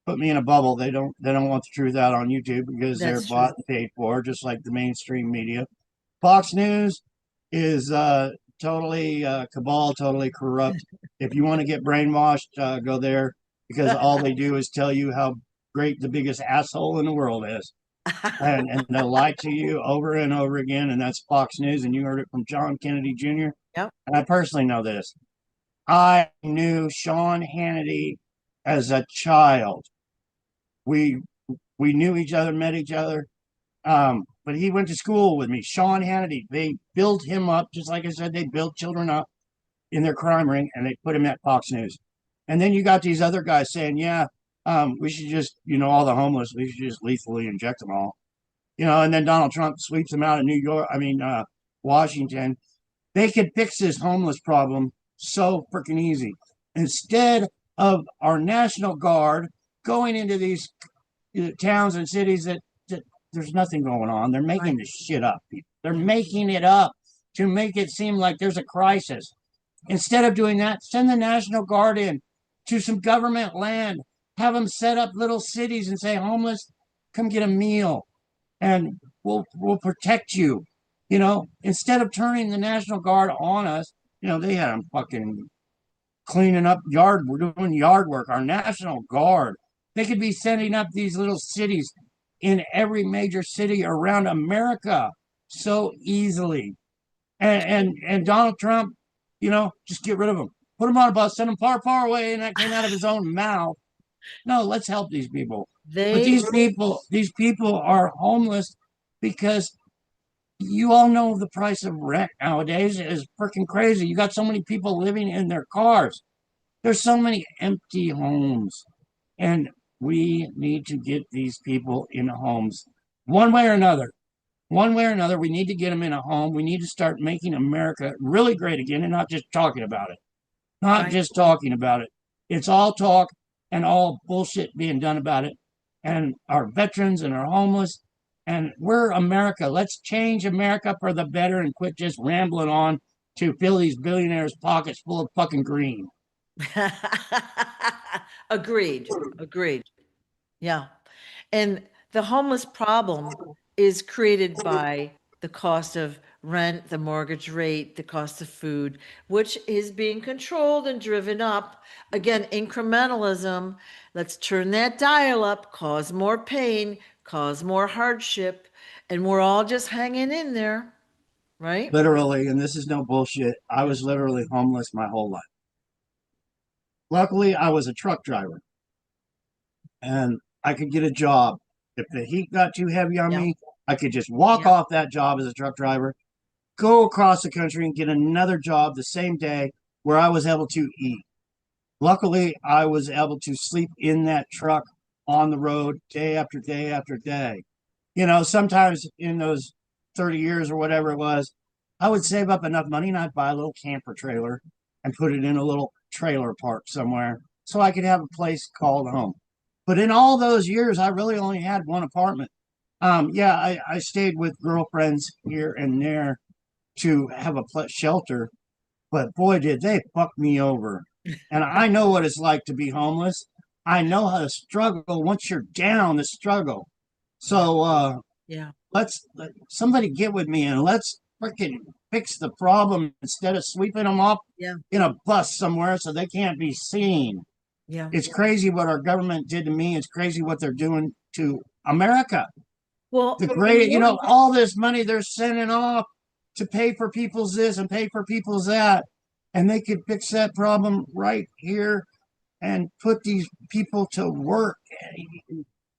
[SPEAKER 1] put me in a bubble. They don't want the truth out on YouTube because they're
[SPEAKER 2] That's true.
[SPEAKER 1] bought and paid for, just like the mainstream media. Fox News is totally cabal, totally corrupt. If you want to get brainwashed, go there because all they do is tell you how great the biggest asshole in the world is. And they'll lie to you over and over again. And that's Fox News. And you heard it from John Kennedy Jr.
[SPEAKER 2] Yep.
[SPEAKER 1] And I personally know this. I knew Sean Hannity as a child. We we knew each other, met each other. But he went to school with me. Sean Hannity. They built him up, just like I said, they built children up in their crime ring, and they put him at Fox News. And then you got these other guys saying, "Yeah, we should just, all the homeless, we should just lethally inject them all." And then Donald Trump sweeps them out of New York. Washington. They could fix this homeless problem so freaking easy. Instead of our National Guard going into these towns and cities that there's nothing going on. They're making this shit up. They're making it up to make it seem like there's a crisis. Instead of doing that, send the National Guard in to some government land. Have them set up little cities and say, homeless, come get a meal, and we'll protect you. Instead of turning the National Guard on us, they had them fucking cleaning up yard. We're doing yard work. Our National Guard. They could be setting up these little cities in every major city around America so easily. And Donald Trump, just get rid of them. Put them on a bus, send them far, far away, and that came out of his own mouth. No, let's help these people. But these people are homeless because you all know the price of rent nowadays is freaking crazy. You got so many people living in their cars. There's so many empty homes. And we need to get these people in homes one way or another. One way or another, we need to get them in a home. We need to start making America really great again and not just talking about it. Not just talking about it. It's all talk and all bullshit being done about it. And our veterans and our homeless. And we're America. Let's change America for the better and quit just rambling on to fill these billionaires' pockets full of fucking green.
[SPEAKER 2] Agreed. Agreed. Yeah. And the homeless problem is created by the cost of rent, the mortgage rate, the cost of food, which is being controlled and driven up. Again, incrementalism. Let's turn that dial up, cause more pain, cause more hardship, and we're all just hanging in there, right?
[SPEAKER 1] Literally, and this is no bullshit. I was literally homeless my whole life. Luckily, I was a truck driver and I could get a job. If the heat got too heavy on me, I could just walk off that job as a truck driver, go across the country and get another job the same day where I was able to eat. Luckily, I was able to sleep in that truck on the road day after day after day. Sometimes in those 30 years or whatever it was, I would save up enough money and I'd buy a little camper trailer and put it in a little trailer park somewhere so I could have a place called home. But in all those years, I really only had one apartment. I stayed with girlfriends here and there to have a shelter, but boy, did they fuck me over. And I know what it's like to be homeless. I know how to struggle once you're down, the struggle. So let somebody get with me and let's freaking fix the problem instead of sweeping them up in a bus somewhere so they can't be seen.
[SPEAKER 2] Yeah.
[SPEAKER 1] It's crazy what our government did to me. It's crazy what they're doing to America.
[SPEAKER 2] Well,
[SPEAKER 1] The great, all this money they're sending off to pay for people's this and pay for people's that. And they could fix that problem right here and put these people to work.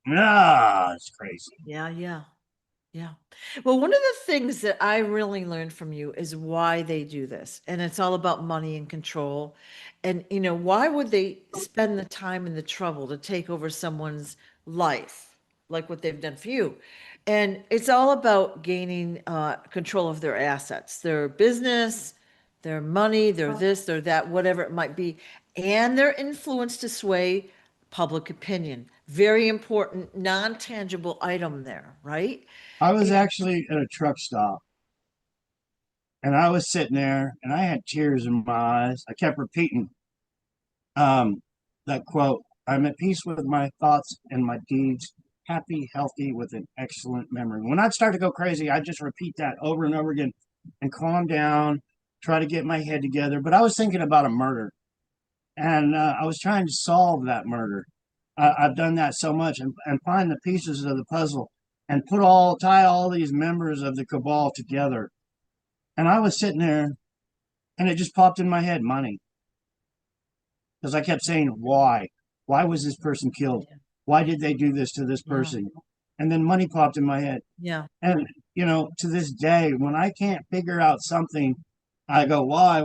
[SPEAKER 1] It's crazy.
[SPEAKER 2] Yeah. Well, one of the things that I really learned from you is why they do this. And it's all about money and control. And, why would they spend the time and the trouble to take over someone's life, like what they've done for you? And it's all about gaining control of their assets, their business, their money, their this, their that, whatever it might be, and their influence to sway public opinion. Very important, non-tangible item there, right?
[SPEAKER 1] I was actually at a truck stop And I was sitting there and I had tears in my eyes. I kept repeating that quote, I'm at peace with my thoughts and my deeds, happy, healthy, with an excellent memory. When I'd start to go crazy, I'd just repeat that over and over again and calm down, try to get my head together. But I was thinking about a murder, and I was trying to solve that murder. I've done that so much, and find the pieces of the puzzle and tie all these members of the cabal together. And I was sitting there, and it just popped in my head, money, because I kept saying, why? Why was this person killed?
[SPEAKER 2] Yeah.
[SPEAKER 1] Why did they do this to this
[SPEAKER 2] Yeah.
[SPEAKER 1] person? And then money popped in my head.
[SPEAKER 2] Yeah.
[SPEAKER 1] And, to this day, when I can't figure out something, I go, why?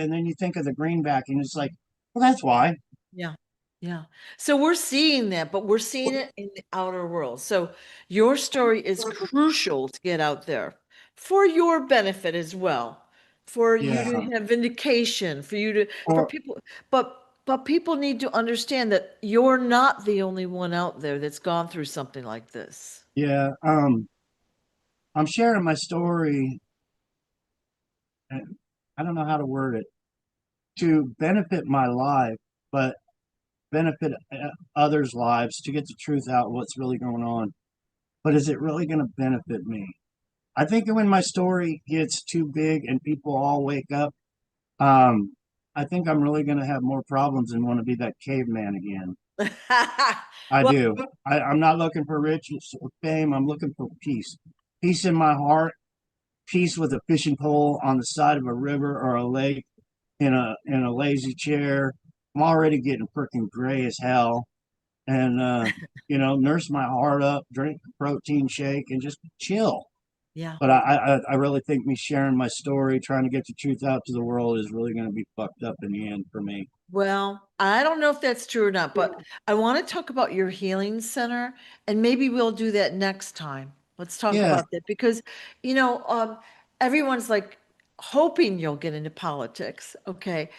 [SPEAKER 1] And then you think of the greenback, and it's like, well, that's why.
[SPEAKER 2] Yeah. Yeah. So we're seeing that, but we're seeing it in the outer world. So your story is crucial to get out there for your benefit as well, for you
[SPEAKER 1] Yeah.
[SPEAKER 2] to have vindication, for
[SPEAKER 1] Or,
[SPEAKER 2] people, but people need to understand that you're not the only one out there that's gone through something like this.
[SPEAKER 1] yeah. I'm sharing my story, and I don't know how to word it, to benefit my life, but benefit others' lives, to get the truth out, what's really going on. But is it really going to benefit me? I think that when my story gets too big and people all wake up, um, I think I'm really going to have more problems and want to be that caveman again. I
[SPEAKER 2] Well,
[SPEAKER 1] do. I'm not looking for riches or fame. I'm looking for peace. Peace in my heart, peace with a fishing pole on the side of a river or a lake, in a lazy chair. I'm already getting freaking gray as hell. And nurse my heart up, drink a protein shake, and just chill.
[SPEAKER 2] yeah.
[SPEAKER 1] But I really think me sharing my story, trying to get the truth out to the world, is really going to be fucked up in the end for me.
[SPEAKER 2] Well, I don't know if that's true or not, but I want to talk about your healing center, and maybe we'll do that next time. Let's talk
[SPEAKER 1] Yeah,
[SPEAKER 2] about that because, you know, everyone's like hoping you'll get into politics, okay?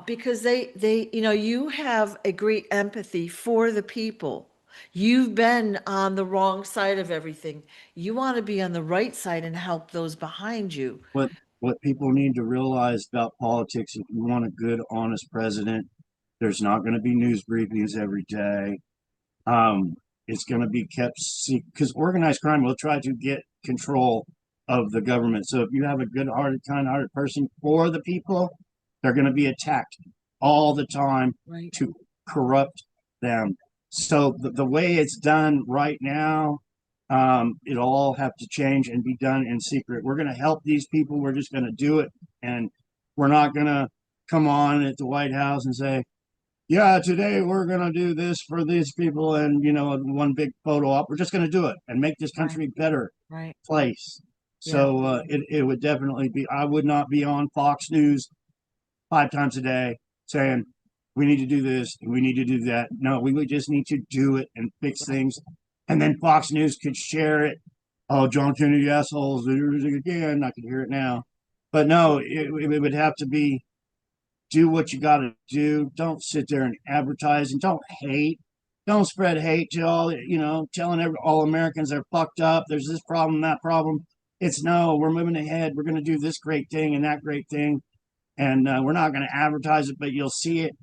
[SPEAKER 2] Because you have a great empathy for the people. You've been on the wrong side of everything. You want to be on the right side and help those behind you.
[SPEAKER 1] what people need to realize about politics, if you want a good, honest president, there's not going to be news briefings every day. Um, it's going to be kept secret because organized crime will try to get control of the government. So if you have a good-hearted, kind-hearted person for the people, they're going to be attacked all the time
[SPEAKER 2] Right.
[SPEAKER 1] to corrupt them. So the way it's done right now, it'll all have to change and be done in secret. We're going to help these people. We're just going to do it, and we're not going to come on at the White House and say, yeah, today we're going to do this for these people, and one big photo op. We're just going to do it and make this
[SPEAKER 2] Right.
[SPEAKER 1] country a better
[SPEAKER 2] Right.
[SPEAKER 1] place.
[SPEAKER 2] Yeah.
[SPEAKER 1] So it would definitely be. I would not be on Fox News 5 times a day saying we need to do this and we need to do that. No, we would just need to do it and fix
[SPEAKER 2] Right.
[SPEAKER 1] things, and then Fox News could share it. Oh, John Kennedy assholes again! I can hear it now, but no, it would have to be, do what you got to do. Don't sit there and advertise, and don't hate. Don't spread hate to telling all Americans they're fucked up. There's this problem, that problem. It's no, we're moving ahead. We're going to do this great thing and that great thing, and we're not going to advertise it, but you'll see it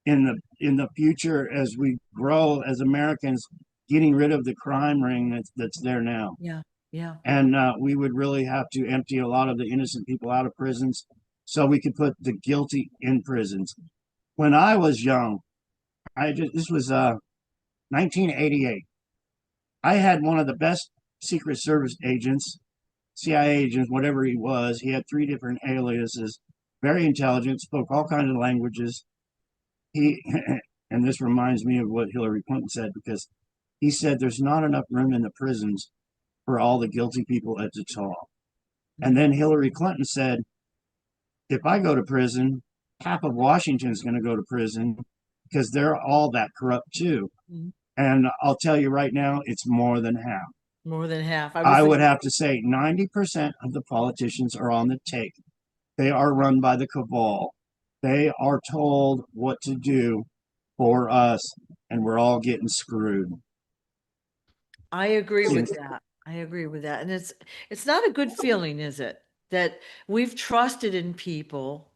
[SPEAKER 1] in the future as we grow as Americans, getting rid of the crime ring that's there now.
[SPEAKER 2] Yeah. Yeah.
[SPEAKER 1] And we would really have to empty a lot of the innocent people out of prisons so we could put the guilty in prisons. When I was young, this was 1988. I had one of the best Secret Service agents, CIA agents, whatever he was. He had 3 different aliases, very intelligent, spoke all kinds of languages. He, and this reminds me of what Hillary Clinton said, because he said there's not enough room in the prisons for all the guilty people at the top. And then Hillary Clinton said, if I go to prison, half of Washington's going to go to prison because they're all that corrupt too.
[SPEAKER 2] Mhm.
[SPEAKER 1] And I'll tell you right now, it's more than half.
[SPEAKER 2] More than half.
[SPEAKER 1] I would have to say 90% of the politicians are on the take. They are run by the cabal. They are told what to do for us, and we're all getting screwed.
[SPEAKER 2] I agree
[SPEAKER 1] And
[SPEAKER 2] with that. I agree with that. And it's not a good feeling, is it? that we've trusted in people,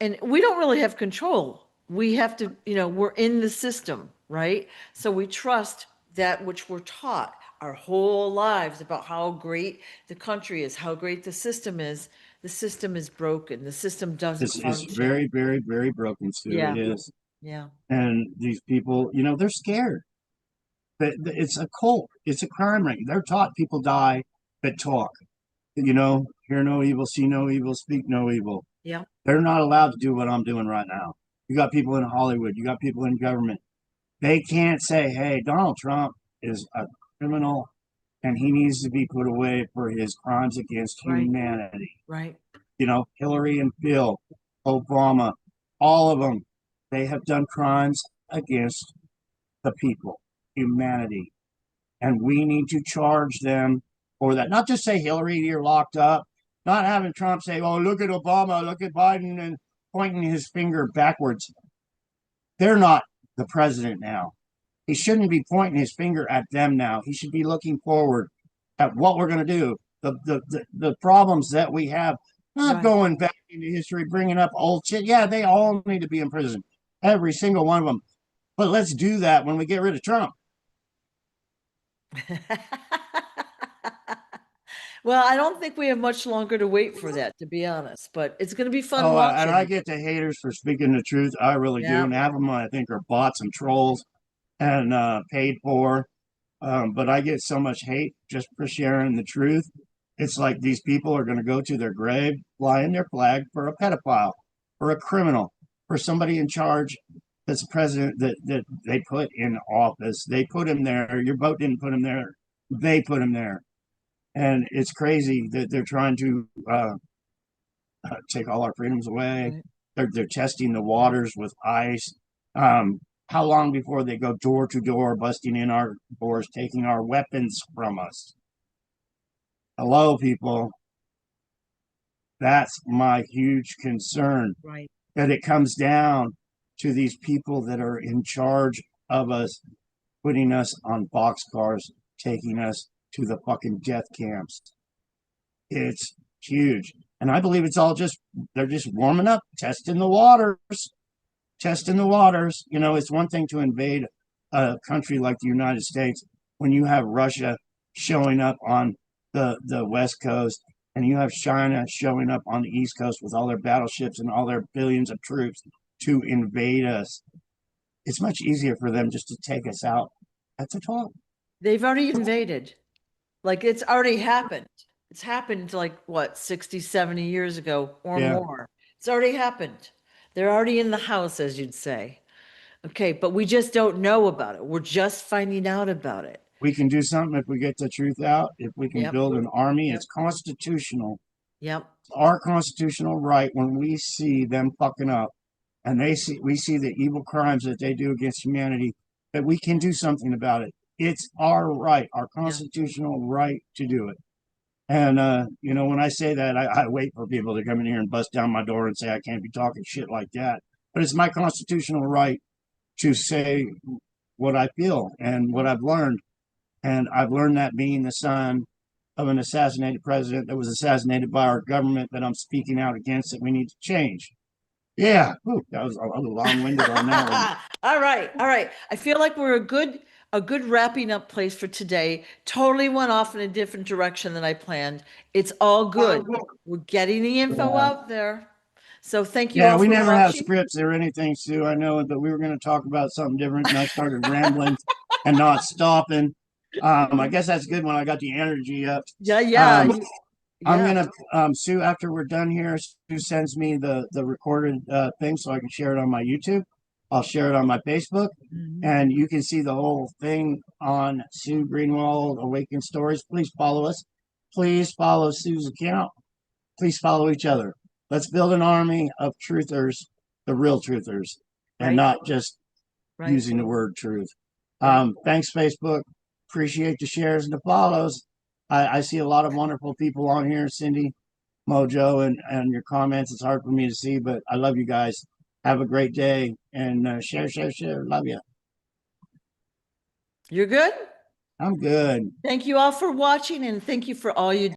[SPEAKER 2] and we don't really have control. We have to, we're in the system, right? So we trust that which we're taught our whole lives about how great the country is, how great the system is. The system is broken. The system doesn't
[SPEAKER 1] It's
[SPEAKER 2] function.
[SPEAKER 1] very, very, very broken, Sue.
[SPEAKER 2] Yeah.
[SPEAKER 1] It is.
[SPEAKER 2] Yeah.
[SPEAKER 1] And these people, they're scared. It's a cult. It's a crime ring. They're taught people die that talk. Hear no evil, see no evil, speak no evil.
[SPEAKER 2] Yeah.
[SPEAKER 1] They're not allowed to do what I'm doing right now. You got people in Hollywood. You got people in government. They can't say, hey, Donald Trump is a criminal and he needs to be put away for his crimes against
[SPEAKER 2] Right.
[SPEAKER 1] humanity.
[SPEAKER 2] Right.
[SPEAKER 1] Hillary and Bill, Obama, all of them, they have done crimes against the people, humanity. And we need to charge them for that. Not just say, Hillary, you're locked up. Not having Trump say, oh, look at Obama, look at Biden, and pointing his finger backwards. They're not the president now. He shouldn't be pointing his finger at them now. He should be looking forward at what we're going to do, the problems that we have, not
[SPEAKER 2] Right.
[SPEAKER 1] going back into history, bringing up old shit. Yeah, they all need to be in prison, every single one of them. But let's do that when we get rid of Trump.
[SPEAKER 2] Well, I don't think we have much longer to wait for that, to be honest, but it's going to be fun
[SPEAKER 1] And
[SPEAKER 2] watching
[SPEAKER 1] I
[SPEAKER 2] it.
[SPEAKER 1] get the haters for speaking the truth. I really do.
[SPEAKER 2] Yeah.
[SPEAKER 1] And half of them, I think, are bots and trolls and paid for. But I get so much hate just for sharing the truth. It's like these people are going to go to their grave flying their flag for a pedophile, for a criminal, for somebody in charge that's president that they put in office. They put him there. Your vote didn't put him there. They put him there. And it's crazy that they're trying to take all our freedoms away.
[SPEAKER 2] Right.
[SPEAKER 1] They're testing the waters with ice. How long before they go door to door, busting in our doors, taking our weapons from us? Hello, people. That's my huge concern.
[SPEAKER 2] Right.
[SPEAKER 1] That it comes down to these people that are in charge of us, putting us on boxcars, taking us to the fucking death camps. It's huge. And I believe it's all they're just warming up, testing the waters. Testing the waters. It's one thing to invade a country like the United States when you have Russia showing up on the West Coast and you have China showing up on the East Coast with all their battleships and all their billions of troops to invade us. It's much easier for them just to take us out at the top.
[SPEAKER 2] They've already invaded. Like, it's already happened. It's happened like what, 60, 70 years ago or more. It's already happened. They're already in the house, as you'd say. Okay, but we just don't know about it. We're just finding out about it.
[SPEAKER 1] We can do something if we get the truth out. If we can
[SPEAKER 2] Yep.
[SPEAKER 1] build an army,
[SPEAKER 2] Yep.
[SPEAKER 1] it's constitutional.
[SPEAKER 2] Yep.
[SPEAKER 1] It's our constitutional right when we see them fucking up and we see the evil crimes that they do against humanity, that we can do something about it. It's our right, our constitutional right to do it. And when I say that, I wait for people to come in here and bust down my door and say I can't be talking shit like that. But it's my constitutional right to say what I feel and what I've learned. And I've learned that being the son of an assassinated president that was assassinated by our government, that I'm speaking out against, that we need to change. Yeah, that was a long-winded on that one.
[SPEAKER 2] All right. All right. I feel like we're a good wrapping up place for today. Totally went off in a different direction than I planned. It's all good. We're getting the info out there. So thank you all
[SPEAKER 1] we
[SPEAKER 2] for
[SPEAKER 1] never have
[SPEAKER 2] watching.
[SPEAKER 1] scripts or anything, Sue. I know, but we were going to talk about something different, and I started rambling and not stopping. I guess that's good when I got the energy up.
[SPEAKER 2] Yeah, yeah.
[SPEAKER 1] I'm gonna Sue, after we're done here, Sue sends me the recorded thing so I can share it on my YouTube. I'll share it on my Facebook, and you can see the whole thing on Sue Greenwald Awakened Stories. Please follow us. Please follow Sue's account. Please follow each other. Let's build an army of truthers, the real truthers, and not just using the word truth. Thanks, Facebook. Appreciate the shares and the follows. I see a lot of wonderful people on here, Cindy, Mojo, and your comments. It's hard for me to see, but I love you guys. Have a great day, and share. Love you.
[SPEAKER 2] You're good?
[SPEAKER 1] I'm good.
[SPEAKER 2] Thank you all for watching, and thank you for all you